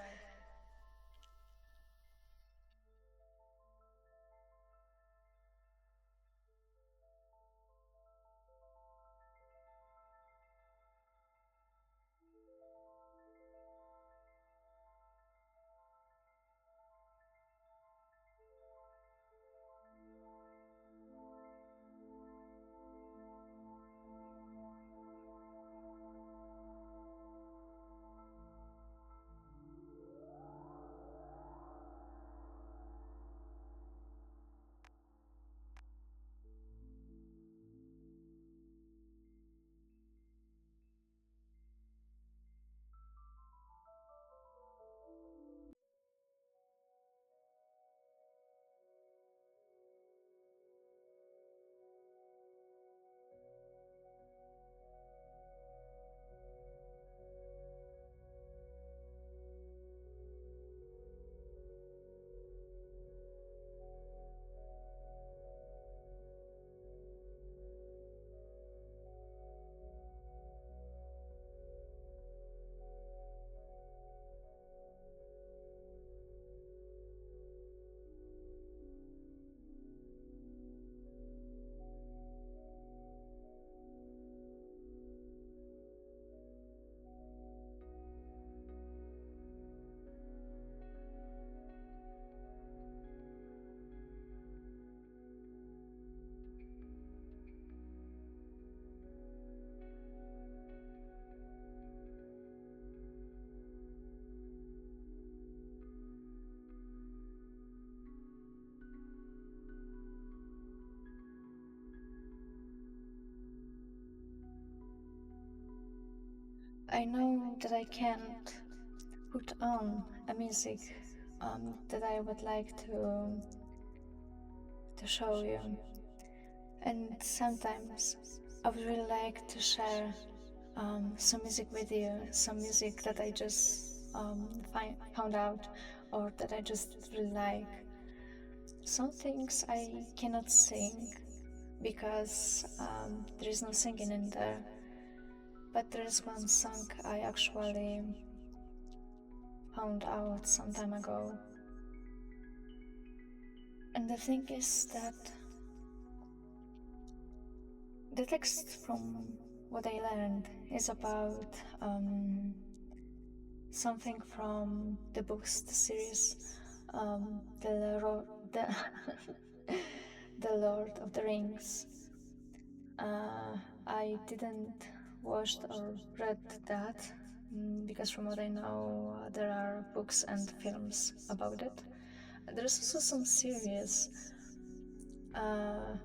I know that I can't put on a music that I would like to show you. And sometimes I would really like to share some music with you, some music that I just found out or that I just really like. Some things I cannot sing because there is no singing in there, but there is one song I actually found out some time ago. And the thing is that the text, from what I learned, is about something from the books, the series, the the Lord of the Rings. I didn't watch or read that because, from what I know, there are books and films about it. There's also some series, uh,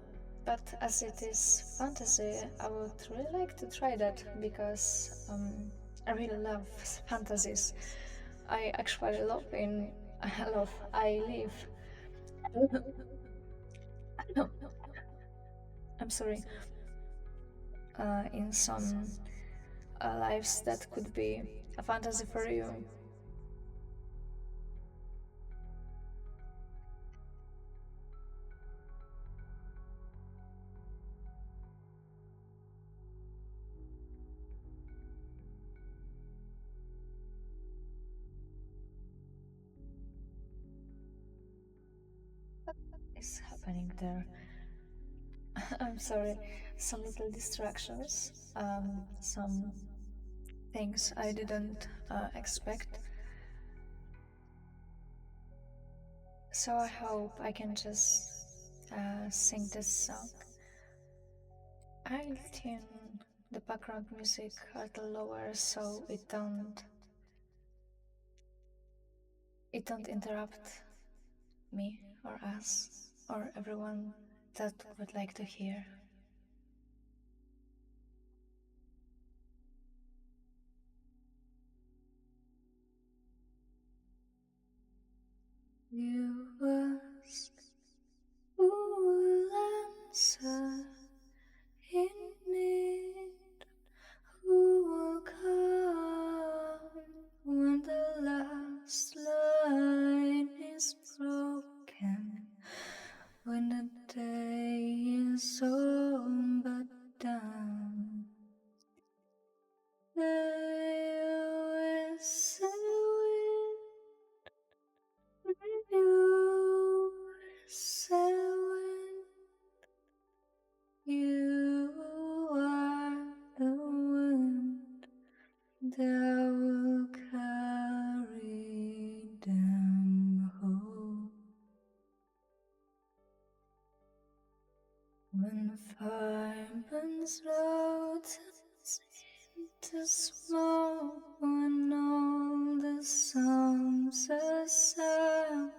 but as it is fantasy, I would really like to try that because I really love fantasies. I actually love in I love I live. I'm sorry. In some lives that could be a fantasy for you. What is happening there? I'm sorry. Some little distractions. Some things I didn't expect. So I hope I can just sing this song. I'll tune the background music a little lower so it don't interrupt me or us or everyone that would like to hear. You ask who will answer in need, who will come when the last line is broken, when the day is all but done. There is a wind, you is a wind, you are the wind that will carry them home. When the fire burns low, turns into smoke, when all the songs are sung,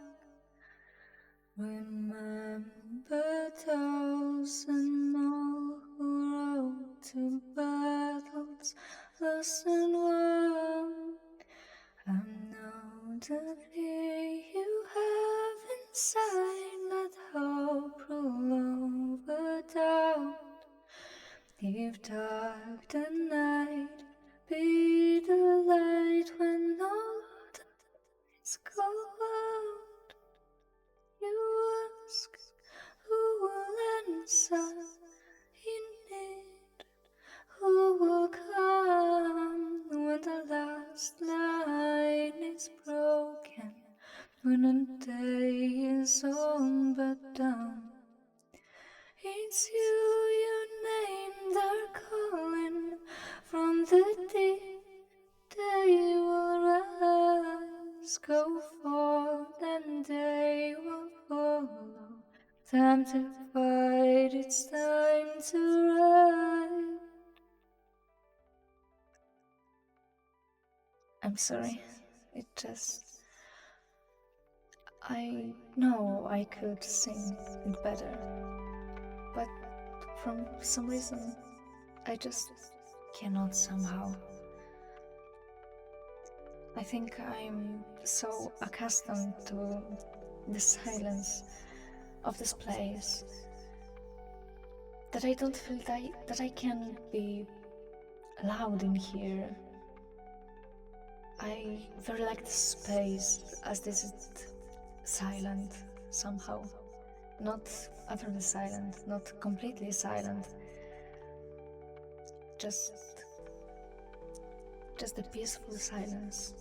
remember those and all who rode to battles lost and won. I know the fear you have inside, let hope rule over doubt. If dark the night, be the light when all the lights go out. You ask who will answer in need, who will come when the last line is broken, when the day is all but done. It's you named are calling from the deep. They will rise, go forth, and they will follow. Time to fight, it's time to rise. I'm sorry, it just. I know I could sing it better, but from some reason I just cannot somehow. I think I'm so accustomed to the silence of this place that I don't feel that I can be loud in here. I very like the space as this is silent somehow. Not utterly silent, not completely silent. Just the peaceful silence.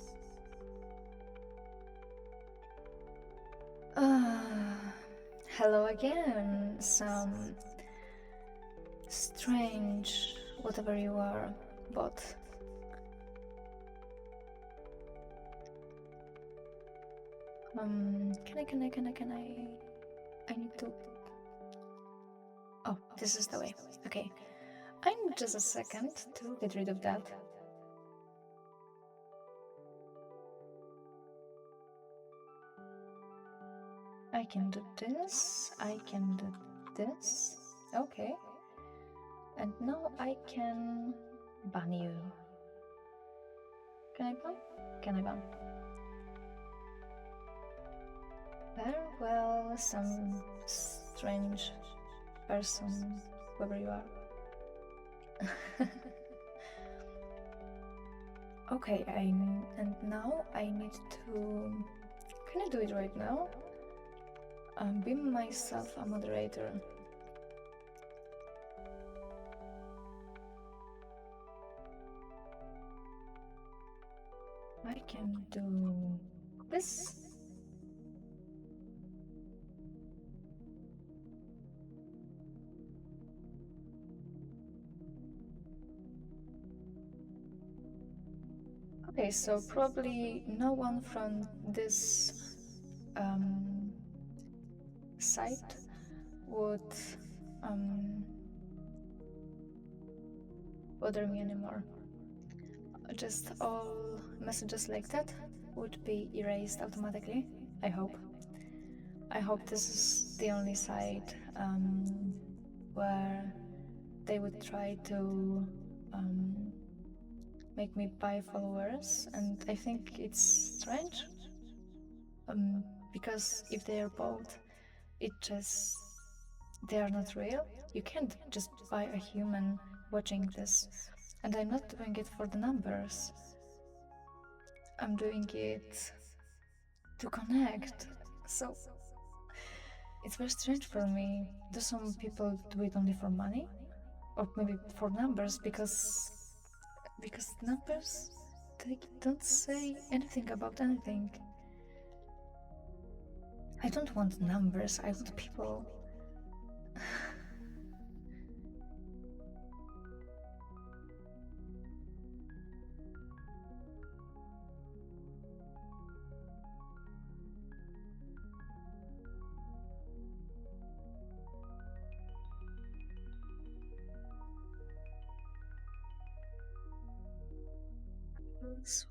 Hello again, some strange whatever you are, but can I need to. Oh, this is the way. Okay. I need just a second to get rid of that. I can do this. I can do this. Okay. And now I can ban you. Can I ban? Can I ban? Very well, some strange person, whoever you are. Okay, and now I need to. Can I do it right now? Be myself a moderator. I can do this. Okay, so probably no one from this site would bother me anymore. Just all messages like that would be erased automatically, I hope. I hope this is the only site where they would try to make me buy followers, and I think it's strange because if they are both, they are not real. You can't just buy a human watching this, and I'm not doing it for the numbers. I'm doing it to connect. So it's very strange for me. Do some people do it only for money? Or maybe for numbers, because numbers, they don't say anything about anything. I don't want numbers, I want people.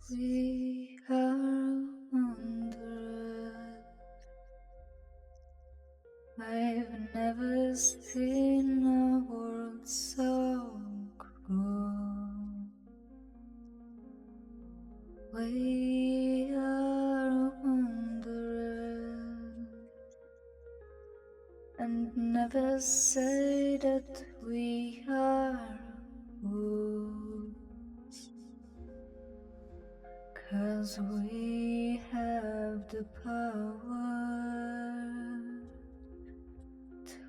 We are wondering. I've never seen a world so cruel. We are wondering, and never say that we are fools, 'cause we have the power to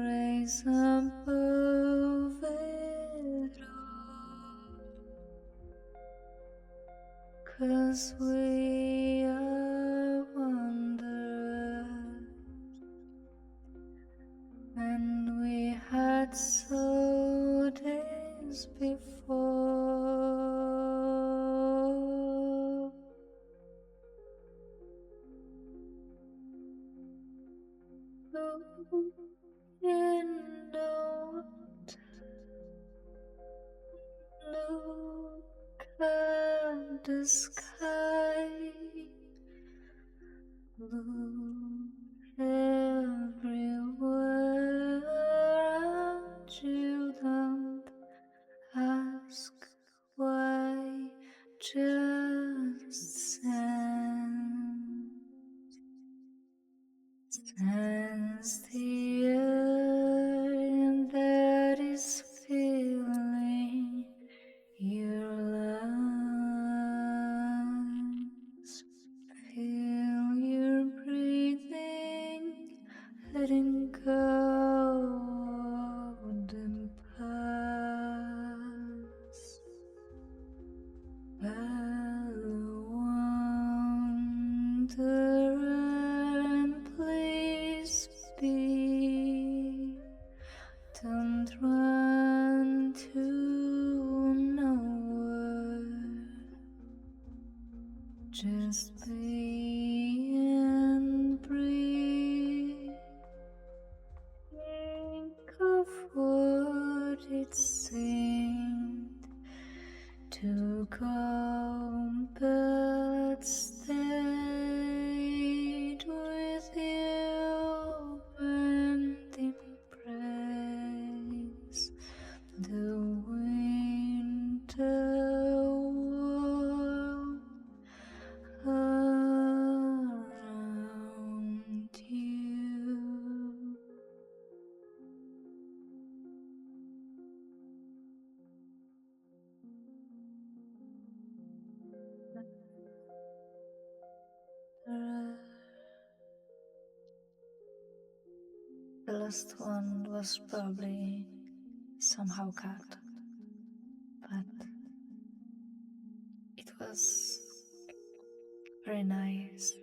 raise above it all, 'cause we are wonders, and we had so days before. Look in the look at the sky. Look everywhere around you. Don't ask why. Just Don't run to nowhere. Just be and breathe. Think of what it seemed to come, but stayed with you and embrace the winter wall around you. The last one was probably somehow cut, but it was very nice,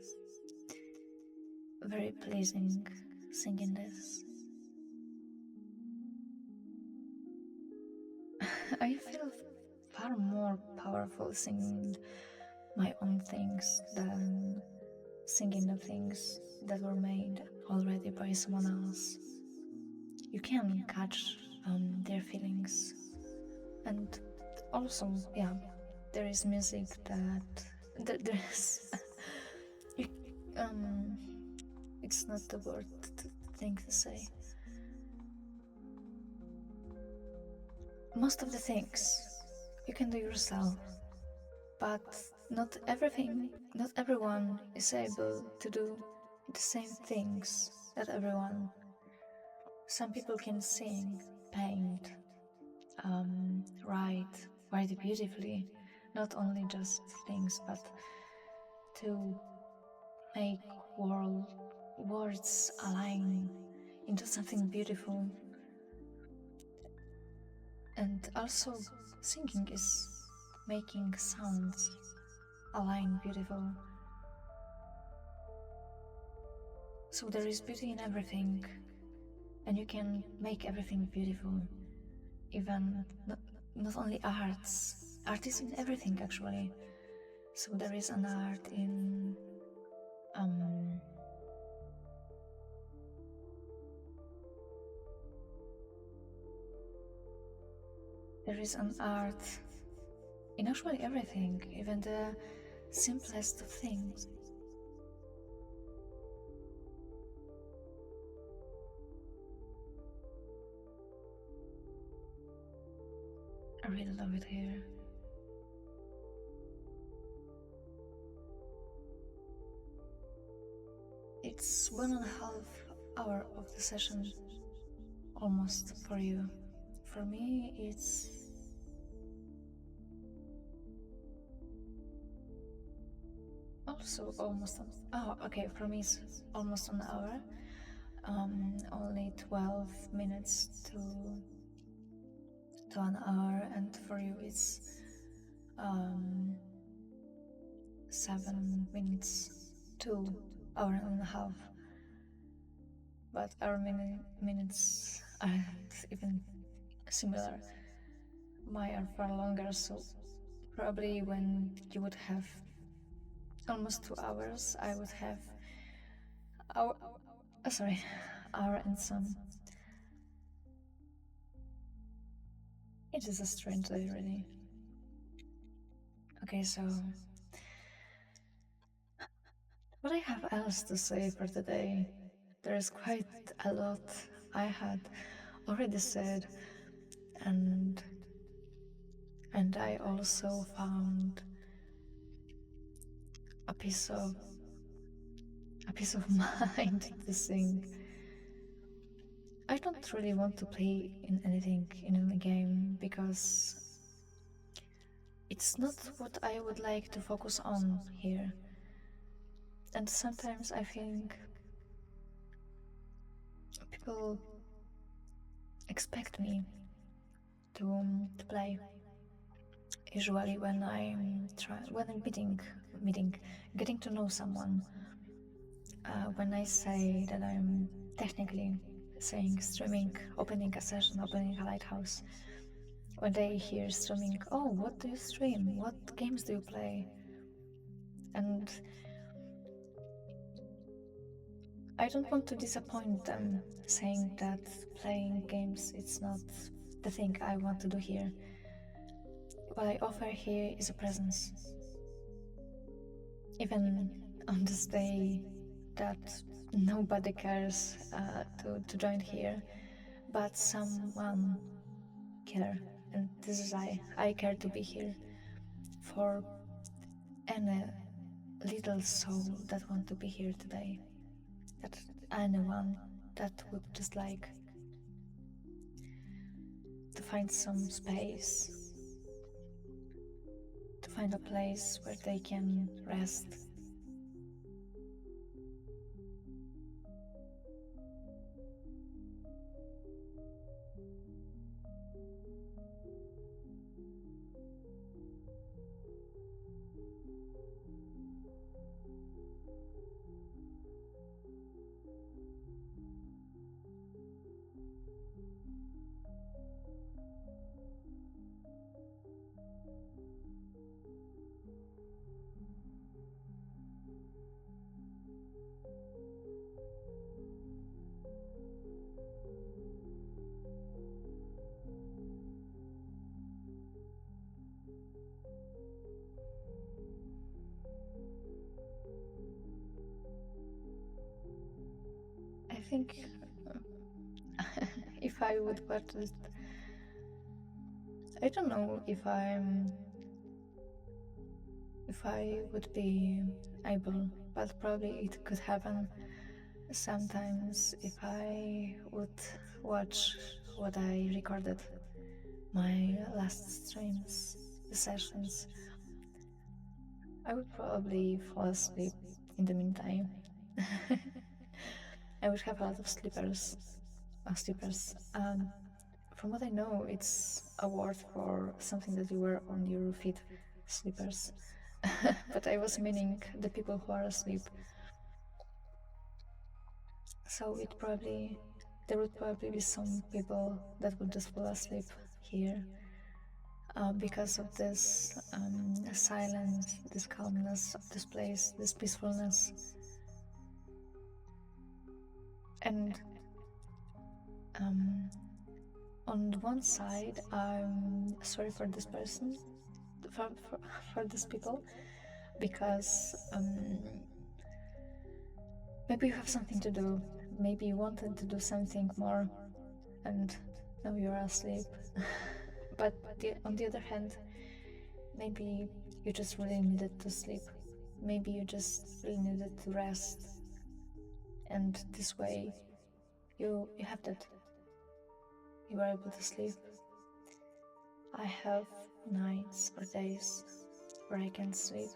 very pleasing singing this. I feel far more powerful singing my own things than singing the things that were made already by someone else. You can catch their feelings, and also, yeah, there is music that there's you, it's not the word thing to say. Most of the things you can do yourself, but not everyone is able to do the same things that everyone. Some people can sing, paint, write beautifully, not only just things, but to make words align into something beautiful. And also, singing is making sounds align beautiful. So there is beauty in everything, and you can make everything beautiful. Even not only arts, art is in everything actually. So there is an art in there is an art in actually everything, even the simplest of things. I really love it here. It's 1.5 hours of the session, almost for you. For me, it's also almost for me it's almost an hour. Only 12 minutes to an hour, and for you it's 7 minutes to hour and a half. But our minutes aren't even similar. Mine are far longer, so probably when you would have almost 2 hours, I would have hour and some. It is a strange day, really. Okay, so what I have else to say for today? There is quite a lot I had already said, and I also found a piece of mind to sing. I don't really want to play in anything in any game because it's not what I would like to focus on here. And sometimes I think people expect me to play. Usually when I'm meeting, getting to know someone, when I say that I'm technically saying streaming, opening a session, opening a lighthouse. When they hear streaming, oh, what do you stream? What games do you play? And I don't want to disappoint them saying that playing games it's not the thing I want to do here. What I offer here is a presence. Even on this day that nobody cares to join here, but someone care, and this is I care to be here for any little soul that want to be here today, that anyone that would just like to find some space, to find a place where they can rest. I think if I would watch it, I don't know if I would be able, but probably it could happen sometimes if I would watch what I recorded, my last streams, the sessions. I would probably fall asleep in the meantime. I would have a lot of sleepers. From what I know, it's a word for something that you wear on your feet, sleepers. But I was meaning the people who are asleep. So there would probably be some people that would just fall asleep here because of this silence, this calmness of this place, this peacefulness. And on one side, I'm sorry for this person, for these people, because maybe you have something to do, maybe you wanted to do something more, and now you're asleep. But on the other hand, maybe you just really needed to sleep. Maybe you just really needed to rest. And this way, you have that. You are able to sleep. I have nights or days where I can sleep.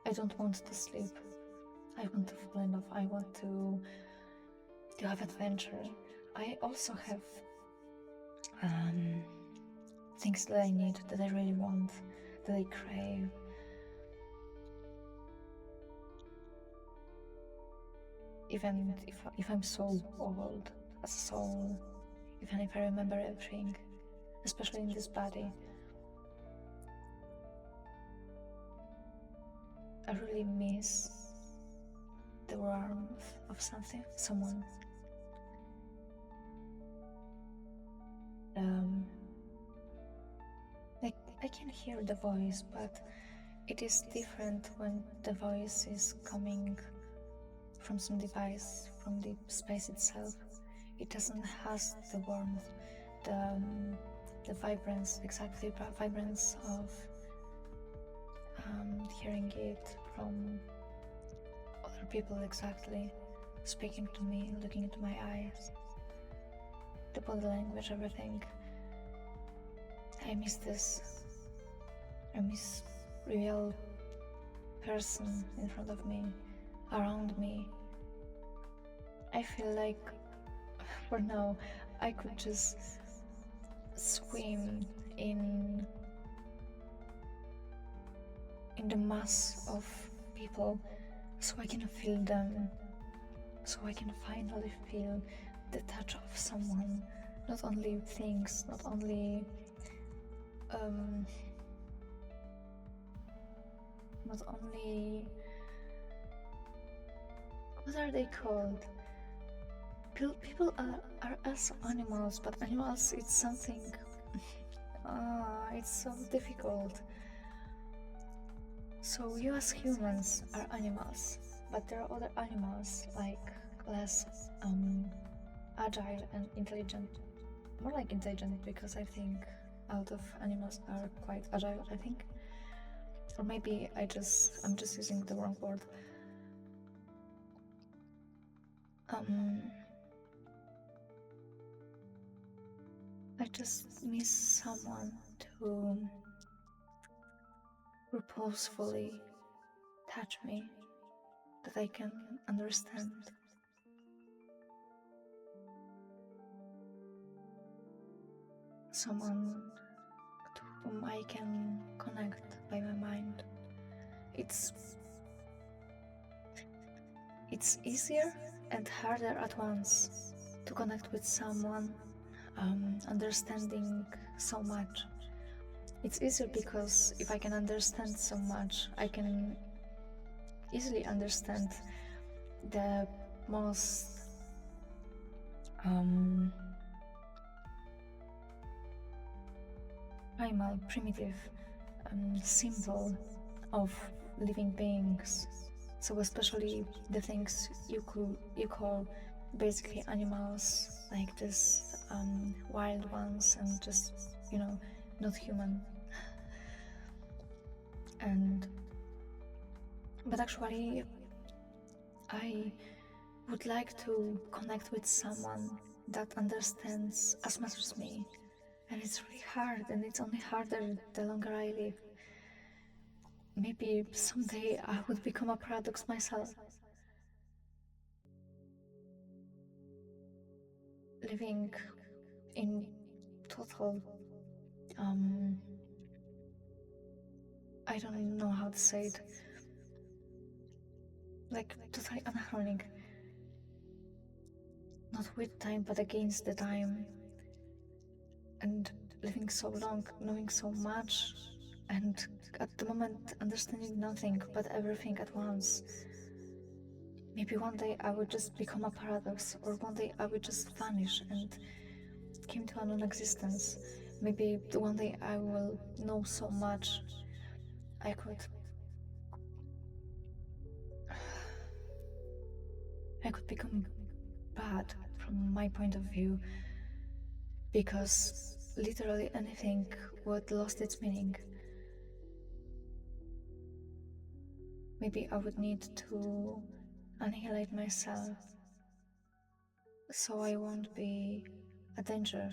I don't want to sleep. I want to fall in love. I want to have adventure. I also have things that I need, that I really want, that I crave. Even if I'm so old as a soul, even if I remember everything, especially in this body, I really miss the warmth of someone. I can hear the voice, but it is different when the voice is coming from some device, from the space itself. It doesn't has the warmth, the vibrance, exactly vibrance of hearing it from other people, exactly speaking to me, looking into my eyes, the body language, everything. I miss this. I miss real person in front of me, around me. I feel like for now I could just swim in the mass of people so I can feel them, so I can finally feel the touch of someone, not only things, not only um, not only what are they called? People are as animals, but animals it's something. It's so difficult. So you as humans are animals, but there are other animals like less agile and intelligent. More like intelligent, because I think out of animals are quite agile, I think. Or maybe I'm just using the wrong word. I just miss someone to purposefully touch me, that I can understand. Someone to whom I can connect by my mind. It's easier and harder at once to connect with someone understanding so much. It's easier because if I can understand so much, I can easily understand the most primal, primitive symbol of living beings. So especially the things you call basically animals, like this wild ones, and just not human. But actually, I would like to connect with someone that understands as much as me, and it's really hard, and it's only harder the longer I live. Maybe someday I would become a paradox myself, living in total I don't know how to say it, like totally anachronic, not with time but against the time, and living so long, knowing so much, and at the moment understanding nothing but everything at once. Maybe one day I would just become a paradox, or one day I would just vanish and came to a non-existence. Maybe one day I will know so much I could become bad from my point of view, because literally anything would lost its meaning. Maybe I would need to annihilate myself so I won't be a danger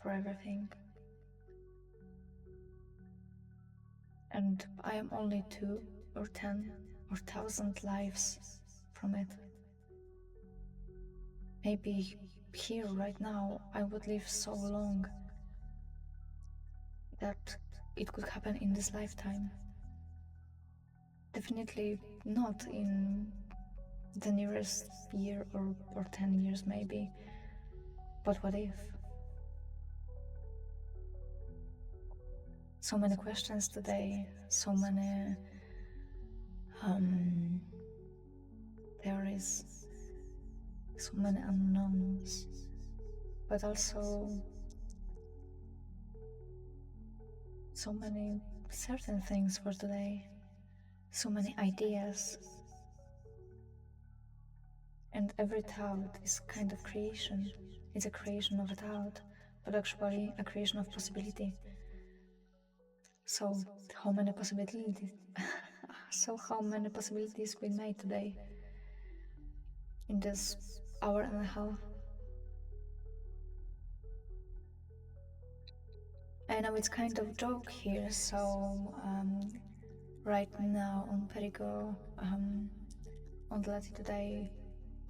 for everything. And I am only 2 or 10 or 1,000 lives from it. Maybe here right now I would live so long that it could happen in this lifetime. Definitely not in the nearest year or 10 years maybe. But what if? So many questions today, so many theories, so many unknowns, but also so many certain things for today, so many ideas. And every thought is kind of creation. It's a creation of a thought, but actually a creation of possibility. So how many possibilities how many possibilities we made today in this hour and a half? I know it's kind of joke here, so right now on Perigo, on the latitude I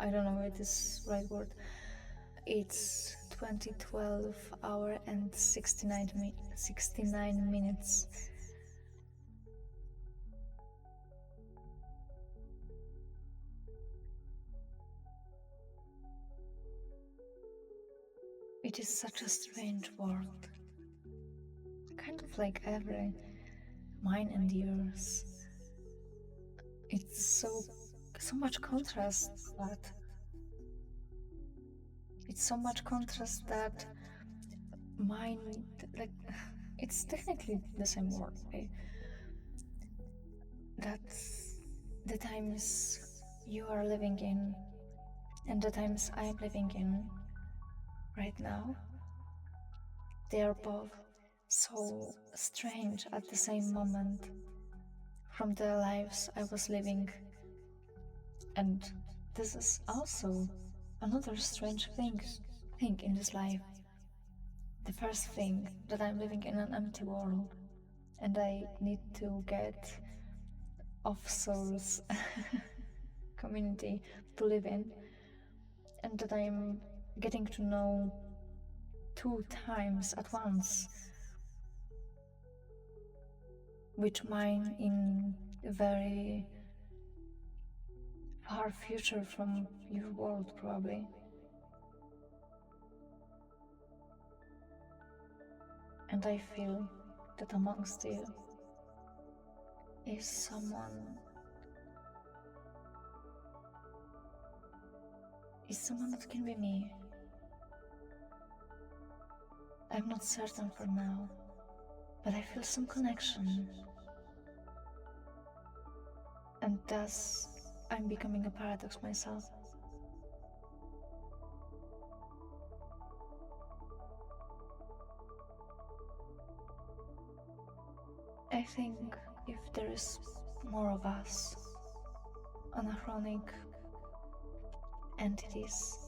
don't know if this is right word, it's 2012 hour and 69 minutes. it is such a strange world, kind of like every mine and yours. It's so much contrast, but it's so much contrast that mine, like, it's technically the same world, right? That's the times you are living in and the times I am living in right now, they are both so strange at the same moment from the lives I was living. And this is also another strange thing in this life. The first thing, that I'm living in an empty world and I need to get off souls community to live in, and that I'm getting to know 2 times at once, which mine in a very far future from your world, probably. And I feel that amongst you is someone that can be me. I'm not certain for now, but I feel some connection. And thus, I'm becoming a paradox myself. I think if there is more of us, anachronic entities,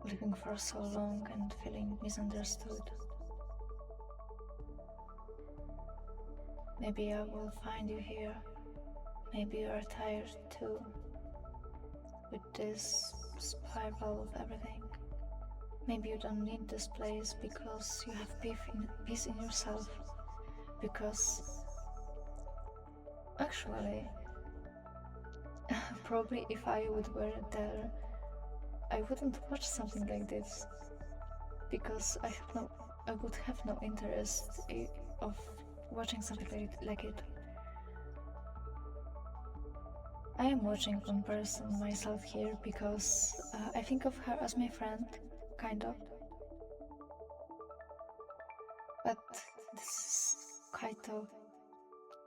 living for so long and feeling misunderstood, maybe I will find you here. Maybe you are tired too, with this spiral of everything. Maybe you don't need this place because you have peace in yourself. Because actually, probably if I would were there, I wouldn't watch something like this, because I would have no interest of watching something like it. I am watching one person myself here because I think of her as my friend, kind of. But this is kind of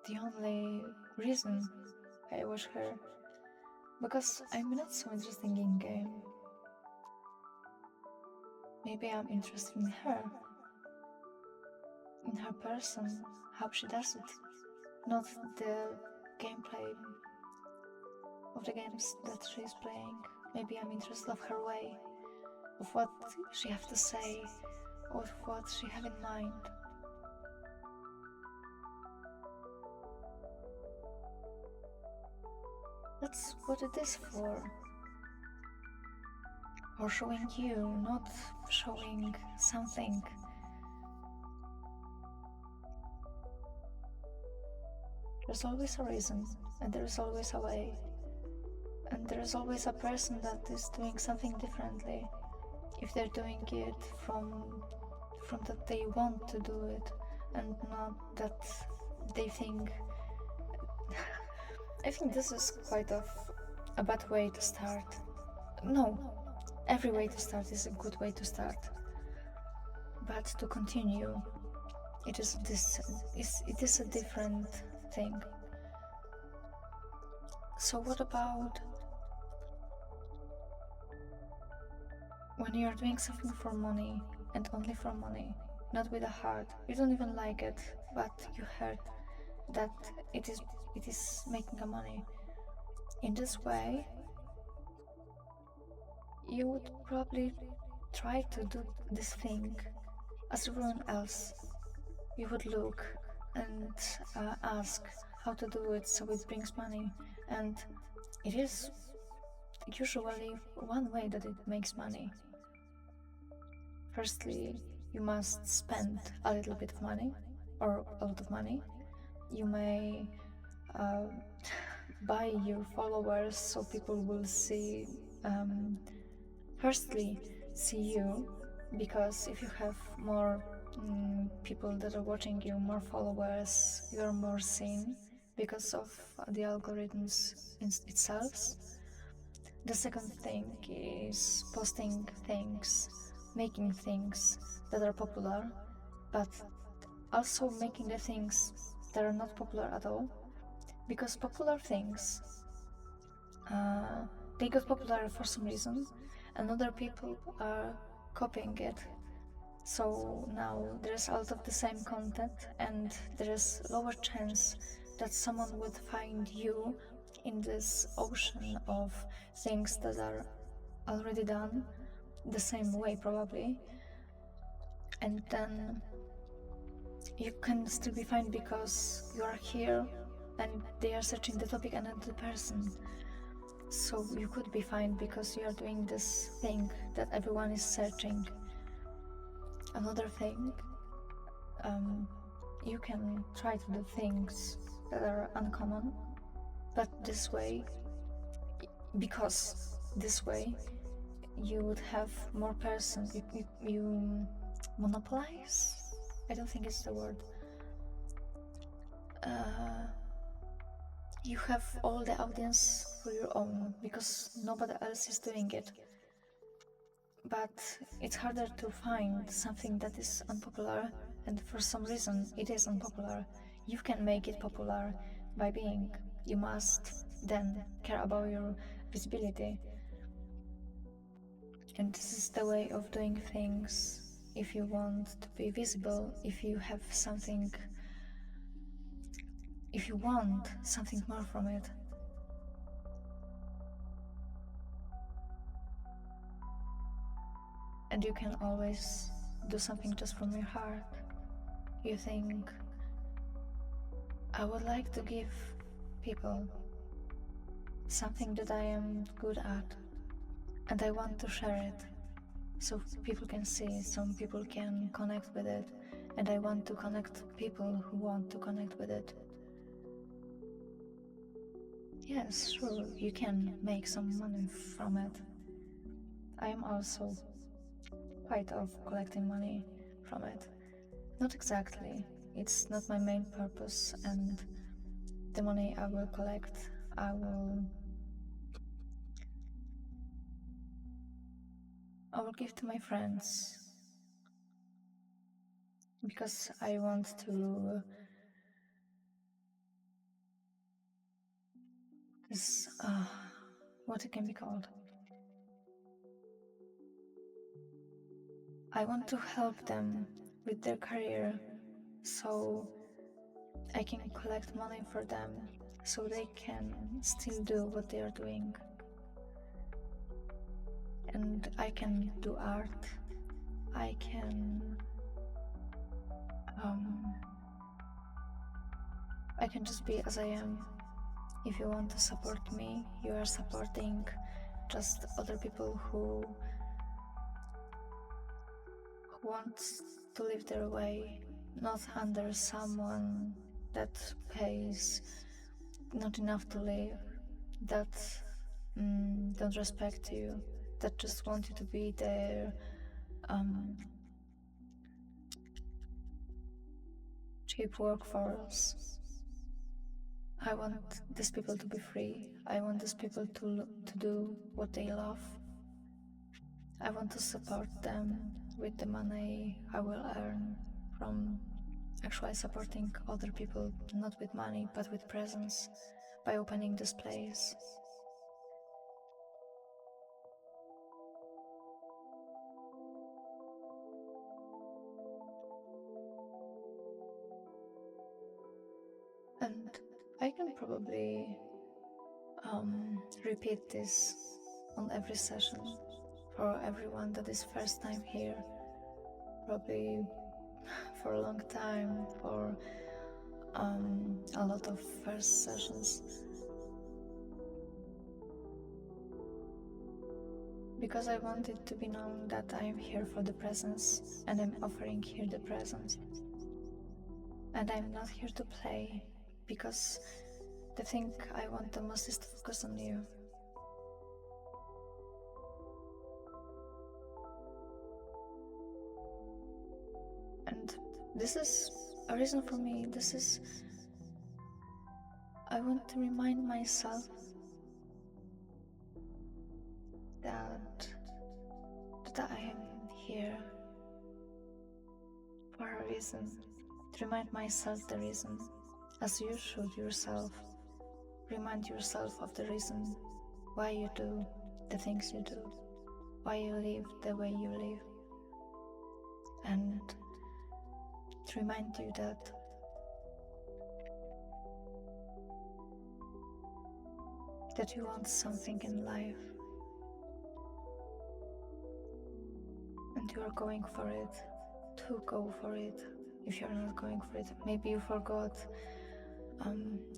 the only reason I watch her, because I'm not so interested in game. Maybe I'm interested in her person, how she does it, not the gameplay of the games that she's playing. Maybe I'm interested of her way, of what she have to say, of what she have in mind. That's what it is for showing you, not showing something. There's always a reason, and there is always a way, and there is always a person that is doing something differently, if they're doing it from that they want to do it, and not that they think. I think this is quite a bad way to start. No, every way to start is a good way to start, but to continue, it is a different thing. So what about when you are doing something for money, and only for money, not with a heart? You don't even like it, but you heard that it is making a money. In this way, you would probably try to do this thing as everyone else. You would look and ask how to do it so it brings money, and it is usually one way that it makes money. Firstly, you must spend a little bit of money, or a lot of money. You may buy your followers so people will see um, firstly see you, because if you have more people that are watching you, more followers, you're more seen because of the algorithms itself. The second thing is posting things, making things that are popular, but also making the things that are not popular at all, because popular things, they got popular for some reason and other people are copying it. So now there's a lot of the same content and there's lower chance that someone would find you in this ocean of things that are already done the same way probably. And then you can still be fine because you are here and they are searching the topic and not the person. So you could be fine because you are doing this thing that everyone is searching. Another thing, you can try to do things that are uncommon, but this way, because this way you would have more person, you monopolize? I don't think it's the word. You have all the audience for your own because nobody else is doing it. But it's harder to find something that is unpopular, and for some reason it is unpopular. You can make it popular by being. You must then care about your visibility. And this is the way of doing things. If you want to be visible, if you have something, if you want something more from it. And you can always do something just from your heart. You think, I would like to give people something that I am good at, and I want to share it so people can see, some people can connect with it, and I want to connect people who want to connect with it. Yes, sure, you can make some money from it. I am also quite of collecting money from it. Not exactly, it's not my main purpose, and the money I will collect, I will give to my friends, because I want to this what it can be called. I want to help them with their career, so I can collect money for them so they can still do what they are doing. And I can do art. I can just be as I am. If you want to support me, you are supporting just other people who wants to live their way, not under someone that pays not enough to live, that don't respect you, that just want you to be their cheap workforce. I want these people to be free. I want these people to do what they love. I want to support them with the money I will earn from actually supporting other people, not with money, but with presence, by opening this place. And I can probably repeat this on every session for everyone that is first time here, probably for a long time, for a lot of first sessions, because I want it to be known that I am here for the presence, and I'm offering here the presence, and I'm not here to play, because the thing I want the most is to focus on you. This is a reason for me. I want to remind myself that I am here for a reason. To remind myself the reason, as you should yourself. Remind yourself of the reason why you do the things you do, why you live the way you live, and to remind you that you want something in life and you are going for it, to go for it. If you're not going for it, maybe you forgot.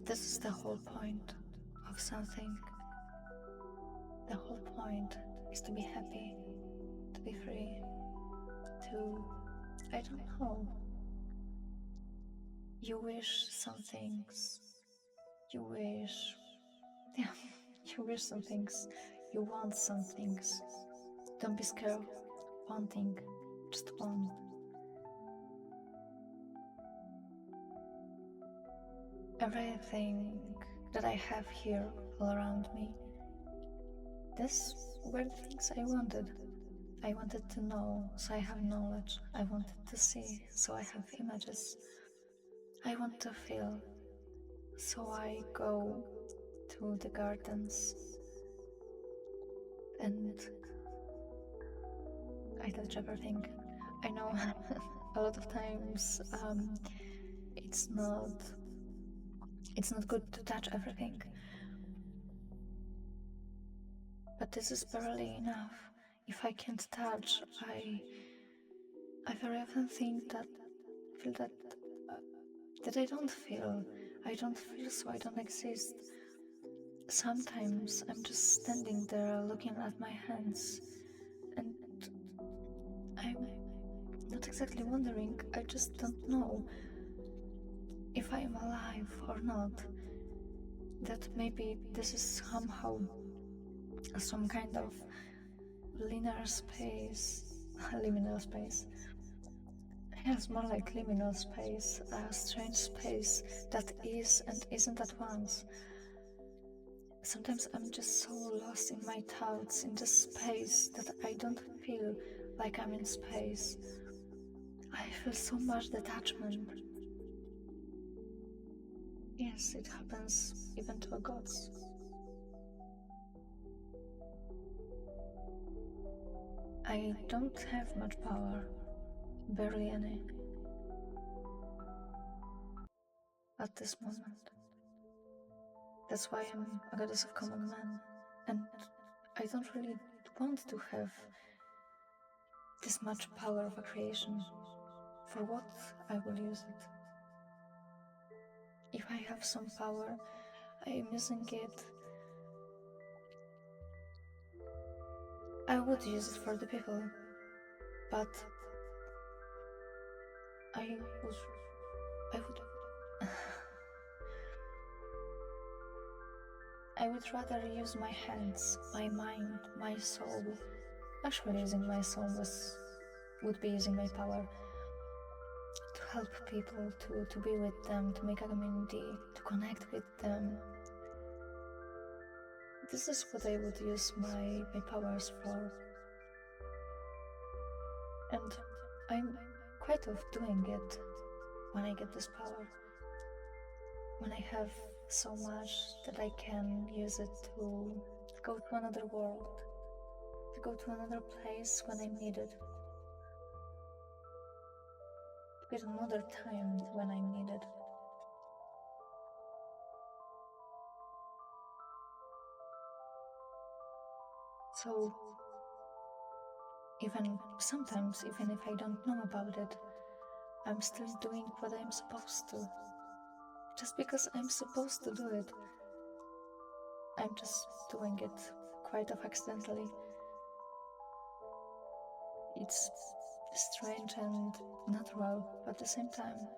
This is the whole point of something. The whole point is to be happy, to be free, to, I don't know, you wish some things, you wish, yeah, you wish some things, you want some things. Don't be scared of wanting, just want. Everything that I have here all around me, these were the things I wanted. I wanted to know, so I have knowledge. I wanted to see, so I have images. I want to feel, so I go to the gardens and I touch everything. I know a lot of times it's not good to touch everything, but this is barely enough. If I can't touch, I very often think that I don't feel. I don't feel, so I don't exist. Sometimes I'm just standing there looking at my hands, and I'm not exactly wondering, I just don't know if I'm alive or not. That maybe this is somehow some kind of linear space, liminal space. Yes, more like liminal space, a strange space that is and isn't at once. Sometimes I'm just so lost in my thoughts, in this space, that I don't feel like I'm in space. I feel so much detachment. Yes, it happens even to gods. I don't have much power, barely any, at this moment. That's why I'm a goddess of common man, and I don't really want to have this much power of a creation. For what I will use it? If I have some power, I am using it. I would use it for the people, but I would I would rather use my hands, my mind, my soul. Actually, using my soul would be using my power to help people, to be with them, to make a community, to connect with them. This is what I would use my powers for. And I'm quite of doing it when I get this power. When I have so much that I can use it to go to another world, to go to another place when I'm needed, to get another time when I'm needed. So, even sometimes, even if I don't know about it, I'm still doing what I'm supposed to. Just because I'm supposed to do it, I'm just doing it quite of accidentally. It's strange and natural at the same time.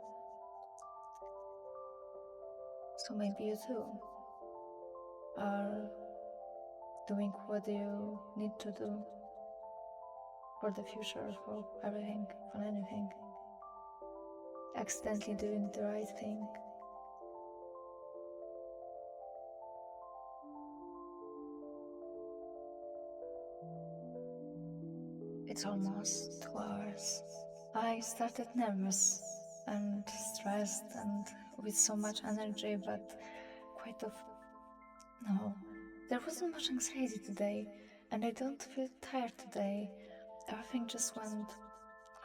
So maybe you too are doing what you need to do for the future, for everything, for anything. accidentally doing the right thing. It's almost 2 hours. I started nervous and stressed and with so much energy, but quite of no. There wasn't much anxiety today, and I don't feel tired today. Everything just went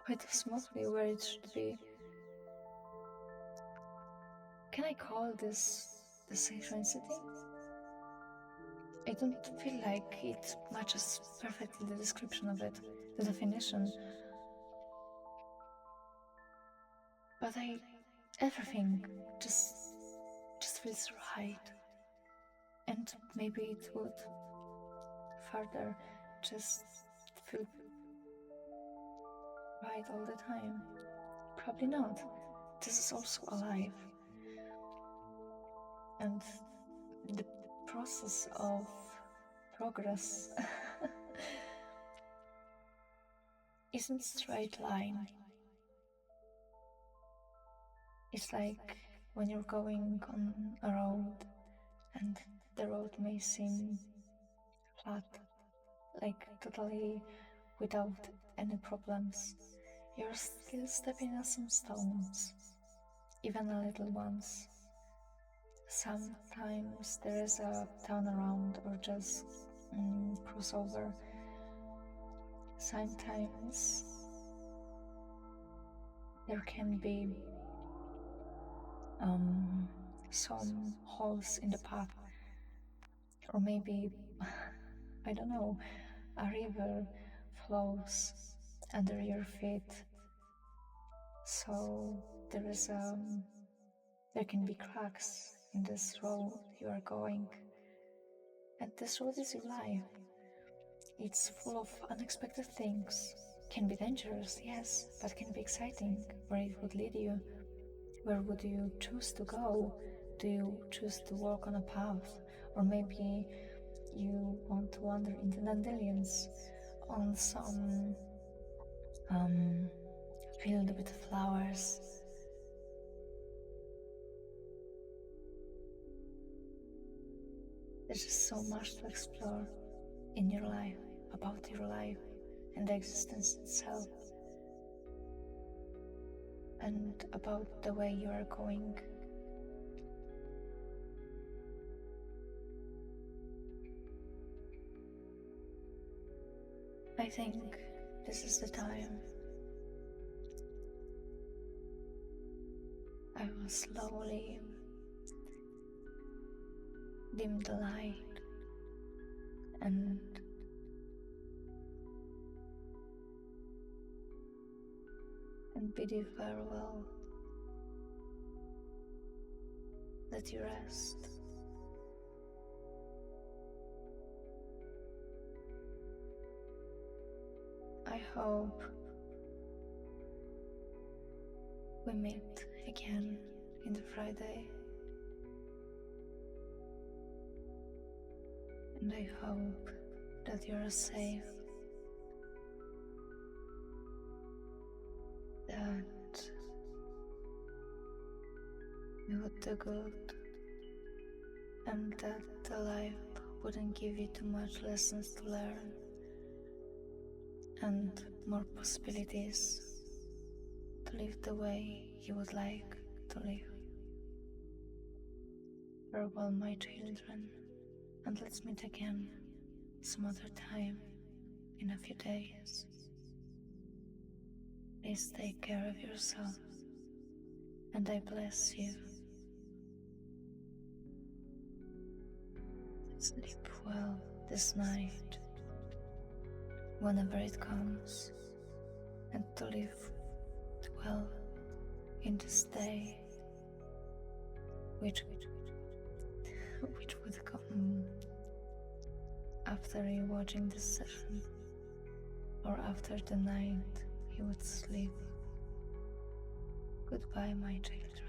quite smoothly where it should be. Can I call this the synchronicity? I don't feel like it matches perfectly the description of it, the definition. But everything just feels right. And maybe it would further just feel right all the time. Probably not. This is also alive. And the process of progress isn't straight line. It's like when you're going on a road and the road may seem flat, like totally without any problems. You're still stepping on some stones, even a little ones. Sometimes there is a turnaround or just crossover. Sometimes there can be some holes in the path, or maybe I don't know, a river flows under your feet, so there can be cracks in this road you are going, and this road is your life. It's full of unexpected things. Can be dangerous, yes, but can be exciting. Where it would lead you. Where would you choose to go? Do you choose to walk on a path? Or maybe you want to wander into dandelions on some field with flowers. There's just so much to explore in your life, about your life and the existence itself, and about the way you are going. I think this is the time I will slowly dim the light and bid you farewell. Let you rest. I hope we meet again in the Friday, and I hope that you are safe, that you would do good, and that the life wouldn't give you too much lessons to learn and more possibilities to live the way you would like to live. Farewell, my children, and let's meet again some other time in a few days. Please take care of yourself, and I bless you. Sleep well this night, whenever it comes, and to live well in this day, which would come after you watching this session, or after the night you would sleep. Goodbye, my children.